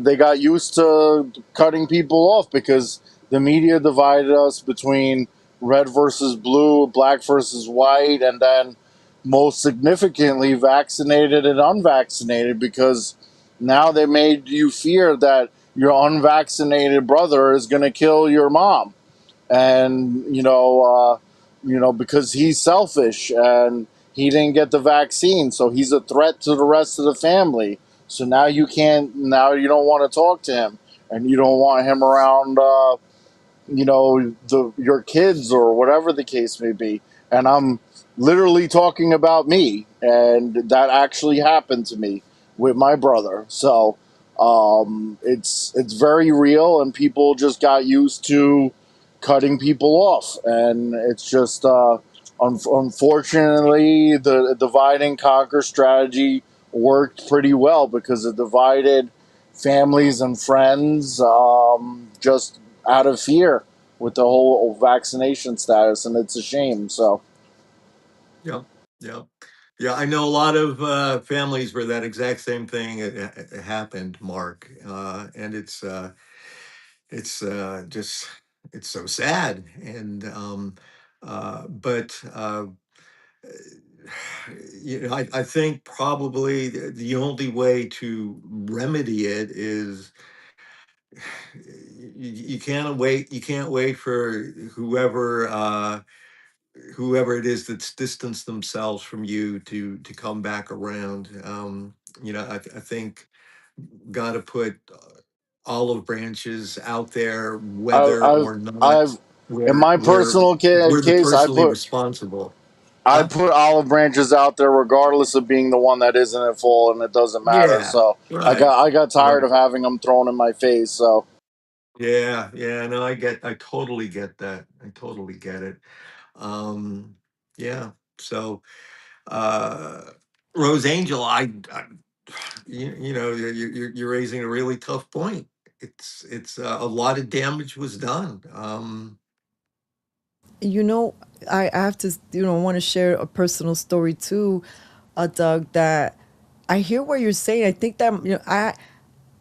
they got used to cutting people off because the media divided us between red versus blue, black versus white, and then most significantly, vaccinated and unvaccinated, because now they made you fear that your unvaccinated brother is going to kill your mom, and because he's selfish and he didn't get the vaccine, so he's a threat to the rest of the family. So now you don't want to talk to him, and you don't want him around your kids or whatever the case may be. And I'm literally talking about me, and that actually happened to me with my brother. So it's very real, and people just got used to cutting people off, and it's just unfortunately the divide and conquer strategy worked pretty well because it divided families and friends, just out of fear with the whole vaccination status, and it's a shame. So Yep. Yep. Yeah, I know a lot of families where that exact same thing happened, Mark, and it's just it's so sad, and but I think probably the only way to remedy it is you can't wait. You can't wait for whoever it is that's distanced themselves from you to come back around. I think got to put olive branches out there, I, whether I've or I've not. In Where my personal we're the case, personally responsible. I Huh? put olive branches out there regardless of being the one that isn't at full, and it doesn't matter. Yeah. So Right. I got tired Right. of having them thrown in my face. So Yeah. Yeah. No, I totally get that. I totally get it. Um, yeah. So, uh, Rose Angel, you know, you're raising a really tough point. It's a lot of damage was done. You know, I have to, want to share a personal story too, Doug, that I hear what you're saying. I think that,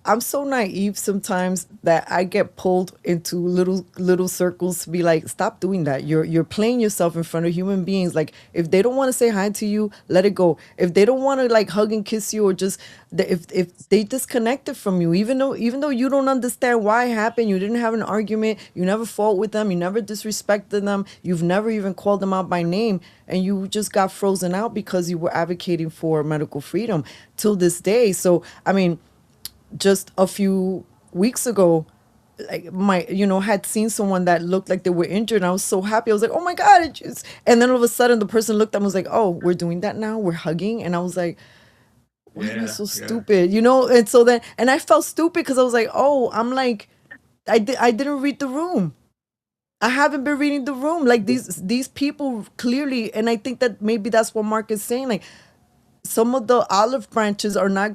I'm so naive sometimes that I get pulled into little circles to be like, stop doing that. You're playing yourself in front of human beings. Like, if they don't want to say hi to you, let it go. If they don't want to like hug and kiss you, or just if they disconnected from you, even though you don't understand why it happened, you didn't have an argument, you never fought with them, you never disrespected them, you've never even called them out by name, and you just got frozen out because you were advocating for medical freedom till this day. So I mean, just a few weeks ago, like had seen someone that looked like they were injured, and I was so happy. I was like, oh my god, and then all of a sudden the person looked at me and was like, oh, we're doing that now, we're hugging. And I was like, why am I Yeah. so Yeah. stupid, and so then, and I felt stupid because I was like, oh, I'm like, I didn't read the room. I haven't been reading the room. Like, these people clearly, and I think that maybe that's what Mark is saying. Like, some of the olive branches are not,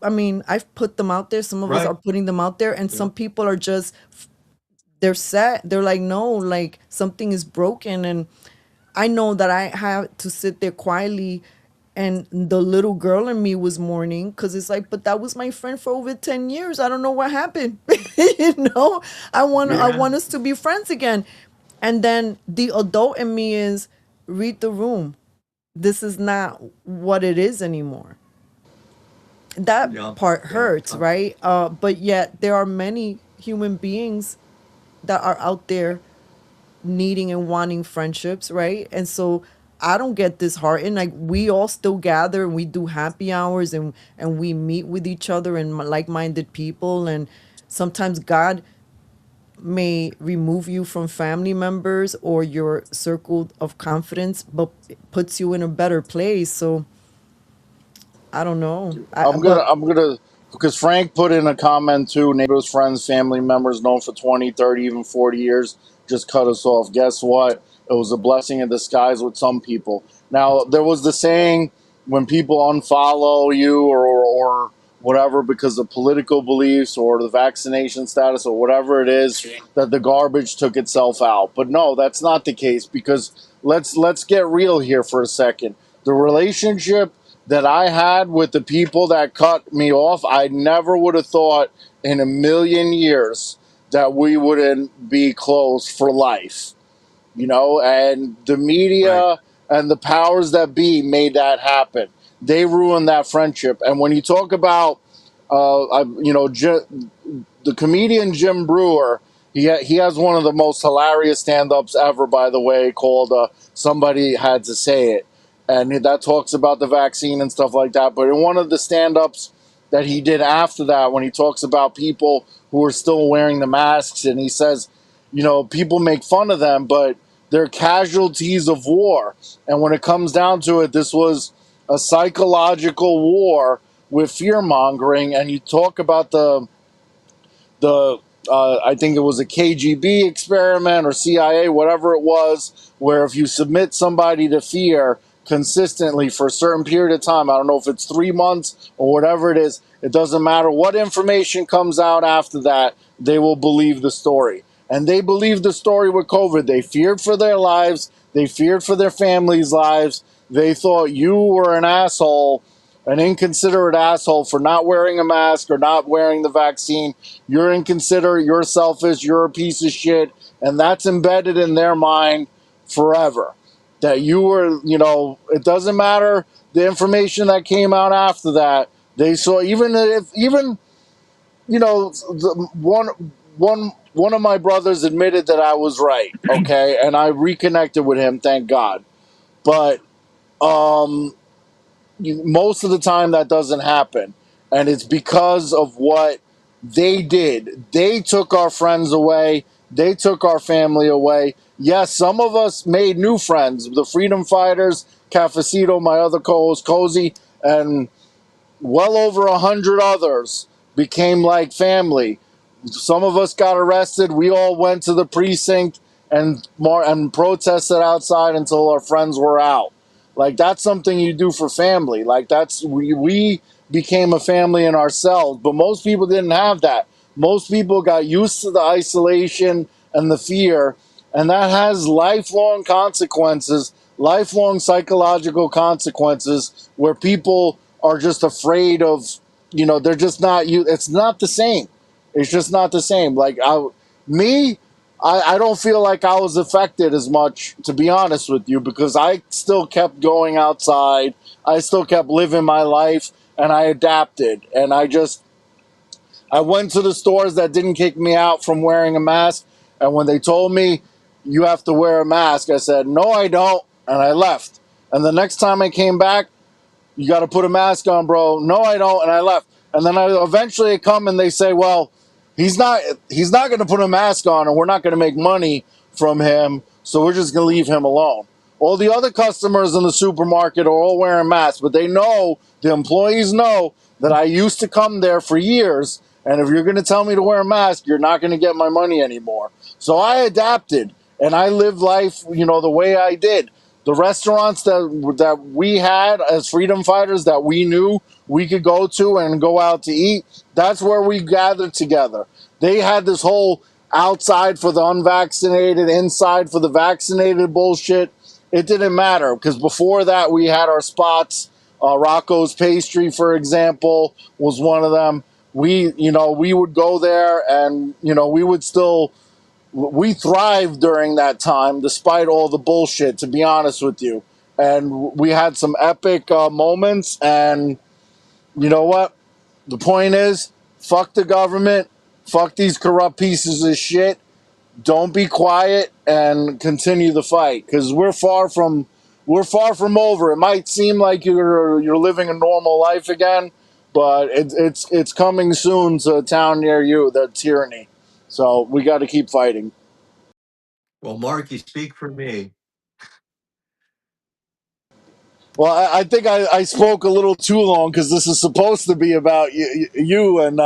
I mean, I've put them out there. Some of us are Right. putting them out there, and Yeah. some people are just, they're set. They're like, no, like something is broken. And I know that I have to sit there quietly, and the little girl in me was mourning because it's like, but that was my friend for over 10 years. I don't know what happened. you know, I Yeah. want us to be friends again. And then the adult in me is, read the room. This is not what it is anymore. That Yeah. part Yeah. hurts, right? But yet there are many human beings that are out there needing and wanting friendships, right? And so I don't get disheartened. Like, we all still gather and we do happy hours, and we meet with each other and like-minded people. And sometimes God may remove you from family members or your circle of confidence, but puts you in a better place. So I don't know. But I'm gonna because Frank put in a comment too. Neighbors, friends, family members known for 20, 30, even 40 years just cut us off. Guess what? It was a blessing in disguise with some people. Now there was the saying, when people unfollow you or whatever because of political beliefs or the vaccination status or whatever it is, that the garbage took itself out. But no, that's not the case, because let's get real here for a second. The relationship that I had with the people that cut me off, I never would have thought in a million years that we wouldn't be close for life. And the Right. media and the powers that be made that happen. They ruined that friendship. And when you talk about, the comedian Jim Brewer, he has one of the most hilarious stand-ups ever, by the way, called Somebody Had to Say It. And that talks about the vaccine and stuff like that. But in one of the stand-ups that he did after that, when he talks about people who are still wearing the masks, and he says, people make fun of them, but they're casualties of war. And when it comes down to it, this was a psychological war with fear mongering. And you talk about the I think it was a KGB experiment or CIA, whatever it was, where if you submit somebody to fear consistently for a certain period of time, I don't know if it's 3 months or whatever it is, it doesn't matter what information comes out after that, they will believe the story. And they believed the story with COVID. They feared for their lives. They feared for their families' lives. They thought you were an inconsiderate asshole for not wearing a mask or not wearing the vaccine. You're inconsiderate, you're selfish, you're a piece of shit. And that's embedded in their mind forever. That you were, it doesn't matter the information that came out after that. They saw, one of my brothers admitted that I was right, okay? And I reconnected with him, thank God. But most of the time that doesn't happen, and it's because of what they did. They took our friends away. They took our family away. Yes, some of us made new friends. The Freedom Fighters, Cafecito, my other co-host Cozy, and well over 100 others became like family. Some of us got arrested. We all went to the precinct and protested outside until our friends were out. Like, that's something you do for family. Like, that's we became a family in ourselves. But most people didn't have that. Most people got used to the isolation and the fear, and that has lifelong consequences, lifelong psychological consequences, where people are just afraid of, they're just not you. It's not the same. It's just not the same. Like, I don't feel like I was affected as much, to be honest with you, because I still kept going outside. I still kept living my life, and I adapted. And I went to the stores that didn't kick me out from wearing a mask. And when they told me you have to wear a mask, I said, no, I don't. And I left. And the next time I came back, you got to put a mask on, bro. No, I don't. And I left. And then I eventually come and they say, well, he's not going to put a mask on, and we're not going to make money from him, so we're just going to leave him alone. All the other customers in the supermarket are all wearing masks, but they know, the employees know, that I used to come there for years, and if you're going to tell me to wear a mask, you're not going to get my money anymore. So I adapted, and I lived life, the way I did. The restaurants that we had as freedom fighters, that we knew we could go to and go out to eat, that's where we gathered together. They had this whole outside for the unvaccinated, inside for the vaccinated bullshit. It didn't matter, because before that we had our spots. Rocco's Pastry, for example, was one of them. We would go there, and we thrived during that time, despite all the bullshit, to be honest with you. And we had some epic moments. And you know what? The point is, fuck the government, fuck these corrupt pieces of shit. Don't be quiet and continue the fight, because we're far from over. It might seem like you're living a normal life again, but it's coming soon to a town near you. The tyranny. So we got to keep fighting. Well, Mark, you speak for me. Well, I think I spoke a little too long, because this is supposed to be about you and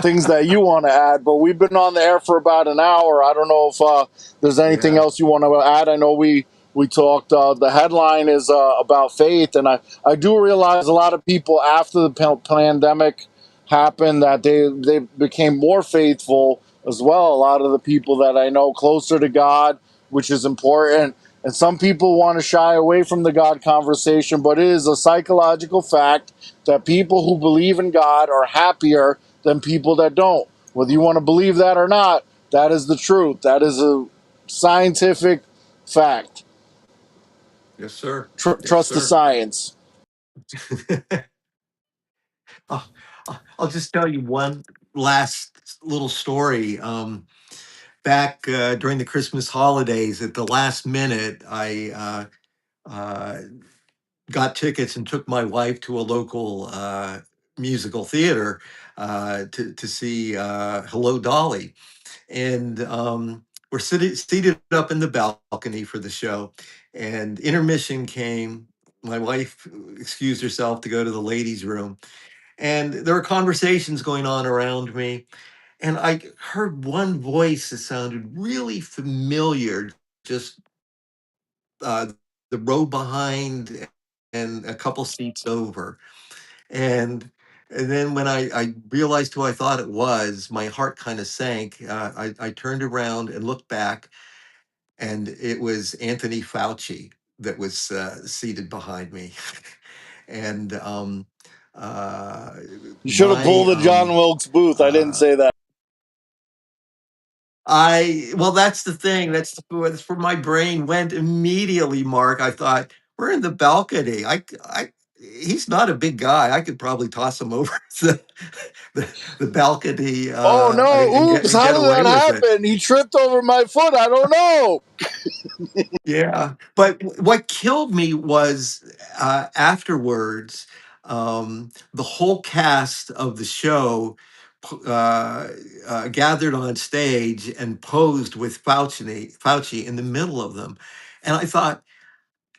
things that you want to add. But we've been on the air for about an hour. I don't know if there's anything Yeah. else you want to add. I know we talked. The headline is about faith, and I do realize a lot of people after the pandemic happened that they became more faithful as well. A lot of the people that I know closer to God, which is important. And some people want to shy away from the God conversation, but it is a psychological fact that people who believe in God are happier than people that don't. Whether you want to believe that or not, that is the truth. That is a scientific fact. Yes, sir. Yes, Trust the sir. science. Oh, I'll just tell you one last little story. Back during the Christmas holidays, at the last minute, I got tickets and took my wife to a local musical theater to see Hello Dolly. And we're seated up in the balcony for the show. And intermission came. My wife excused herself to go to the ladies' room. And there were conversations going on around me. And I heard one voice that sounded really familiar, just uh, the row behind and a couple seats over. And then when I realized who I thought it was, my heart kind of sank. I turned around and looked back, and it was Anthony Fauci that was seated behind me. And uh, You should have my pulled the John Wilkes Booth. I didn't uh, say that. well, that's the thing. That's where my brain went immediately, Mark. I thought, we're in the balcony. He's not a big guy. I could probably toss him over the balcony Oh no! Oops! and How get did away that with it. happen? He tripped over my foot. I don't know. Yeah. But what killed me was afterwards, the whole cast of the show gathered on stage and posed with Fauci in the middle of them. And I thought,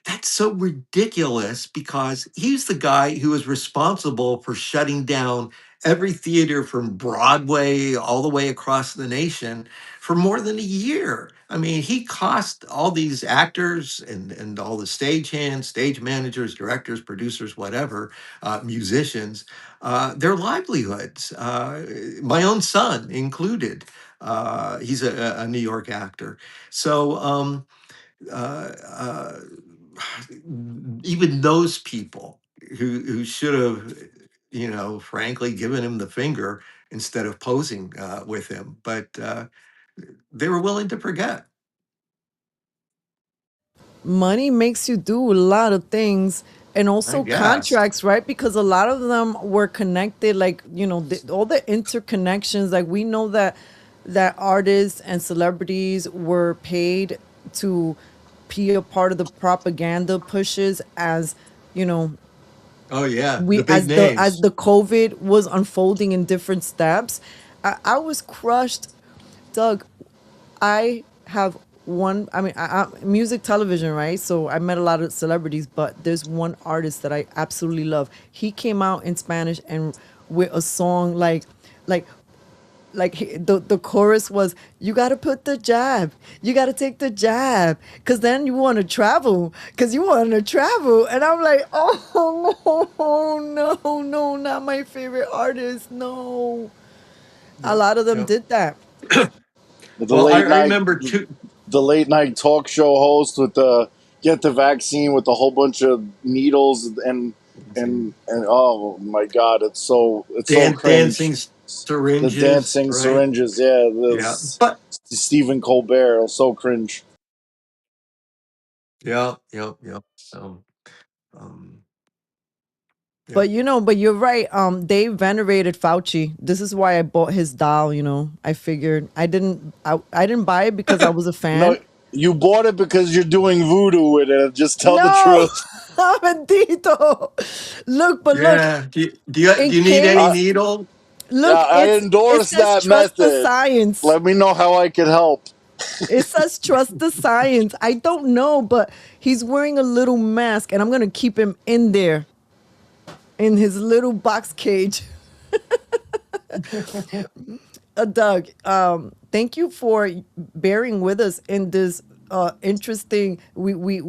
that's so ridiculous because he's the guy who is responsible for shutting down every theater from Broadway all the way across the nation for more than a year. I mean, he cost all these actors and all the stagehands, stage managers, directors, producers, whatever, musicians, their livelihoods. My own son included. He's a New York actor. So, uh, uh, even those people who should have, frankly, given him the finger instead of posing with him, but they were willing to forget. Money makes you do a lot of things, and I also guess. contracts, right? Because a lot of them were connected, like, all the interconnections. Like, we know that artists and celebrities were paid to be a part of the propaganda pushes, as you know Oh yeah, we the big as names. the COVID was unfolding in different steps. I was crushed, Doug. I have one. I mean, music, television, right? So I met a lot of celebrities, but there's one artist that I absolutely love. He came out in Spanish and with a song like the chorus was, "You got to put the jab, you got to take the jab, cause then you want to travel, cause you want to travel." And I'm like, oh no, no, not my favorite artist. No, a Yep, lot of them yep. did that. The Well, I late night, remember two. the late night talk show host with the get the vaccine with a whole bunch of needles and oh my god, it's so cringe. Dancing The syringes, dancing right? syringes, yeah, Yeah, this but Stephen Colbert, so cringe. yeah, yep, yep. So, um, yeah. But you're right. They venerated Fauci. This is why I bought his doll. I figured I didn't buy it because I was a No, fan. you bought it because you're doing voodoo with it. Just tell the No, truth. bendito. Look. Yeah. Do you In need any I, case, needle? yeah, look, I it endorse says that trust the method. science. Let me know how I can help. It says trust the science. I don't know, but he's wearing a little mask, and I'm gonna keep him in there in his little box cage. Doug, thank you for bearing with us in this interesting. We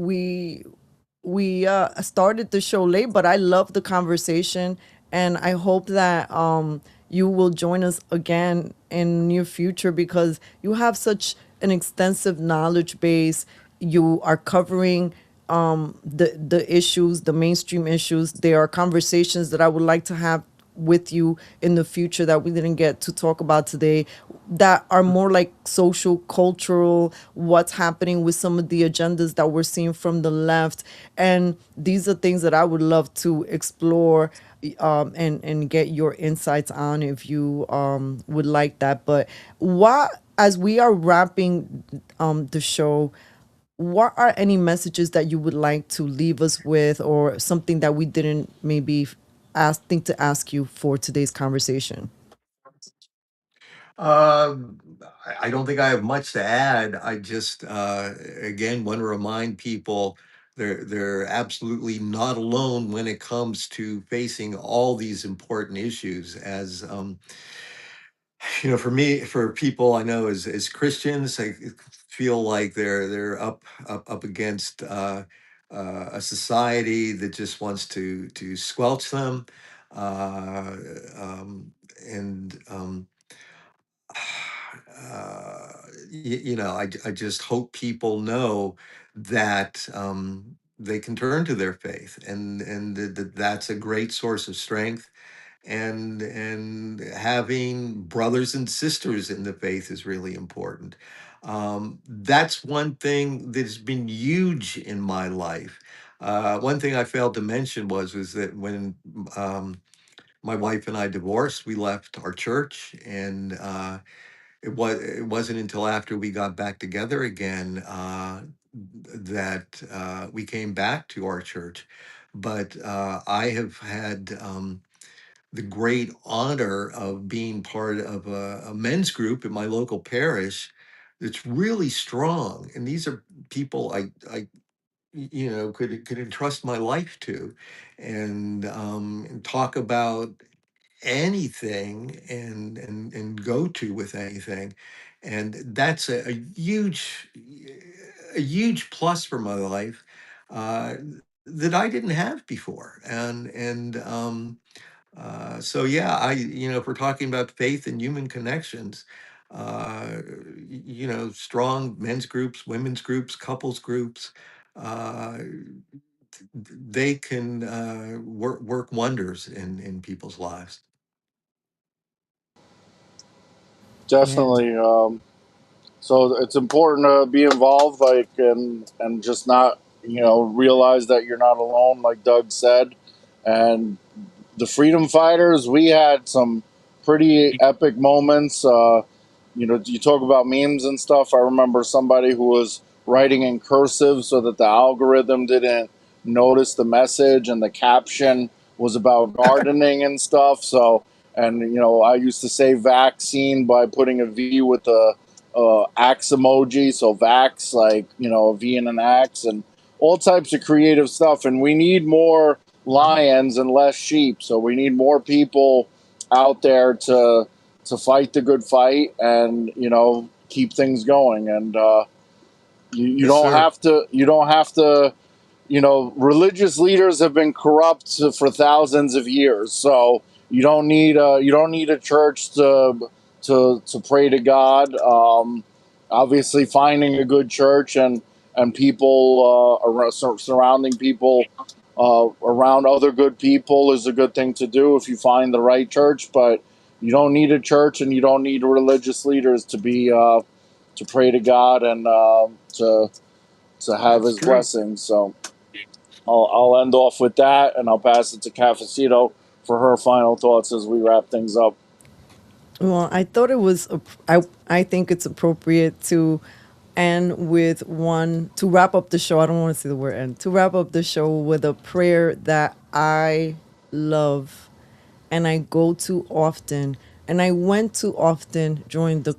started the show late, but I love the conversation, and I hope that you will join us again in near future because you have such an extensive knowledge base. You are covering the issues, the mainstream issues. There are conversations that I would like to have with you in the future that we didn't get to talk about today, that are more like social, cultural, what's happening with some of the agendas that we're seeing from the left. And these are things that I would love to explore, and get your insights on if you would like that. But as we are wrapping the show, what are any messages that you would like to leave us with, or something that we didn't maybe think to ask you for today's conversation? I don't think I have much to add. I just, again, want to remind people they're absolutely not alone when it comes to facing all these important issues. As for me, for people I know as Christians, I feel like they're up against a society that just wants to squelch them, uh, um, and uh, I just hope people know that they can turn to their faith, and that's a great source of strength. And having brothers and sisters in the faith is really important. That's one thing that's been huge in my life. One thing I failed to mention was that when my wife and I divorced, we left our church, and it wasn't until after we got back together again that we came back to our church. But I have had the great honor of being part of a men's group in my local parish that's really strong. And these are people I could entrust my life to, and talk about anything and go to with anything. And that's a huge plus for my life, uh, that I didn't have before. So yeah, if we're talking about faith and human connections, strong men's groups, women's groups, couples groups, uh, they can work wonders in people's lives. Yeah. Definitely. So it's important to be involved, like, and just not, realize that you're not alone, like Doug said. And the freedom fighters, we had some pretty epic moments. You talk about memes and stuff. I remember somebody who was writing in cursive so that the algorithm didn't notice the message, and the caption was about gardening and stuff. So, and I used to say vaccine by putting a V with a axe emoji. So vax, like, a V and an axe, and all types of creative stuff. And we need more lions and less sheep. So we need more people out there to fight the good fight, and keep things going. And you Yes, don't sir. have to. You don't have to. Religious leaders have been corrupt for thousands of years. So you don't need a church to pray to God. Obviously, finding a good church and people surrounding people around other good people is a good thing to do if you find the right church. But you don't need a church, and you don't need religious leaders to pray to God and to have That's His true. blessings. So I'll end off with that, and I'll pass it to Cafecito for her final thoughts as we wrap things up. Well, I thought it was, I think it's appropriate to end with one, to wrap up the show. I don't want to say the word end, to wrap up the show with a prayer that I love and I go to often. And I went to often during the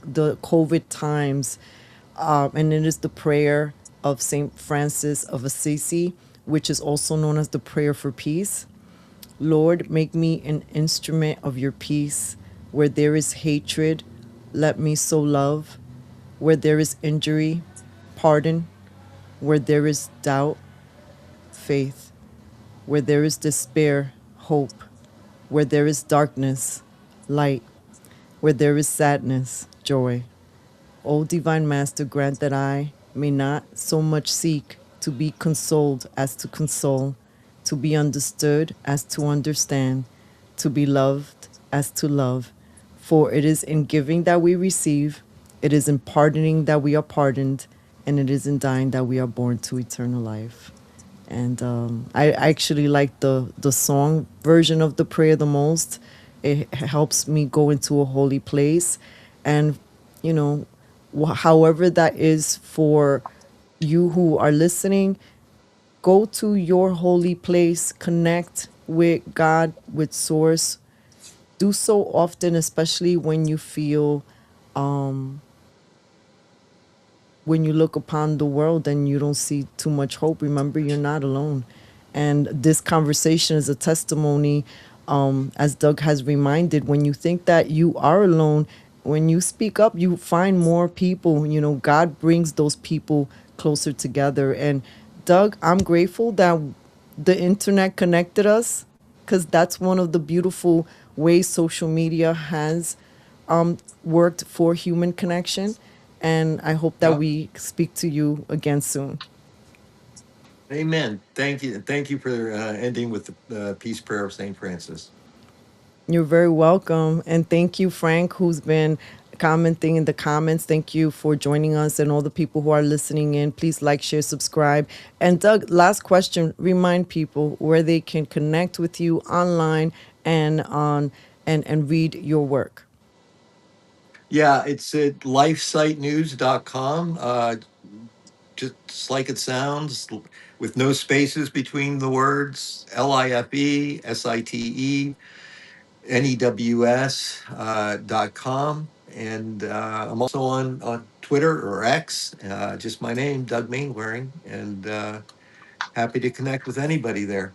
COVID times. And it is the prayer of Saint Francis of Assisi, which is also known as the prayer for peace. Lord, make me an instrument of your peace. Where there is hatred, let me sow love. Where there is injury, pardon. Where there is doubt, faith. Where there is despair, hope. Where there is darkness, light. Where there is sadness, joy. O divine Master, grant that I may not so much seek to be consoled as to console, to be understood as to understand, to be loved as to love. For it is in giving that we receive, it is in pardoning that we are pardoned, and it is in dying that we are born to eternal life. And I actually like the song version of the prayer the most. It helps me go into a holy place, and you know, however that is for you who are listening, go to your holy place, connect with God, with Source. Do so often, especially when you feel, when you look upon the world and you don't see too much hope. Remember, you're not alone. And this conversation is a testimony, as Doug has reminded, when you think that you are alone, when you speak up, you find more people. God brings those people closer together. And Doug, I'm grateful that the internet connected us, because that's one of the beautiful ways social media has worked for human connection. And I hope that Yep. we speak to you again soon. Amen. Thank you. Thank you for ending with the peace prayer of Saint Francis. You're very welcome. And thank you, Frank, who's been commenting in the comments. Thank you for joining us, and all the people who are listening in. Please like, share, subscribe. And Doug, last question. Remind people where they can connect with you online and on and read your work. Yeah, it's at lifesitenews.com. Just like it sounds, with no spaces between the words. LIFESITE. news.com. And I'm also on Twitter or X, just my name, Doug Mainwaring, and happy to connect with anybody there.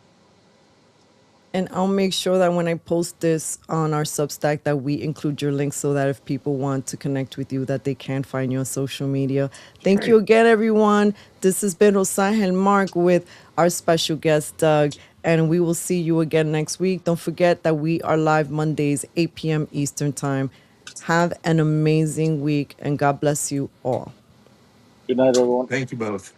And I'll make sure that when I post this on our Substack that we include your link so that if people want to connect with you, that they can find you on social media. Thank you again, everyone. This has been Rosangel Mark with our special guest, Doug. And we will see you again next week. Don't forget that we are live Mondays, 8 p.m. Eastern Time. Have an amazing week, and God bless you all. Good night, everyone. Thank you both.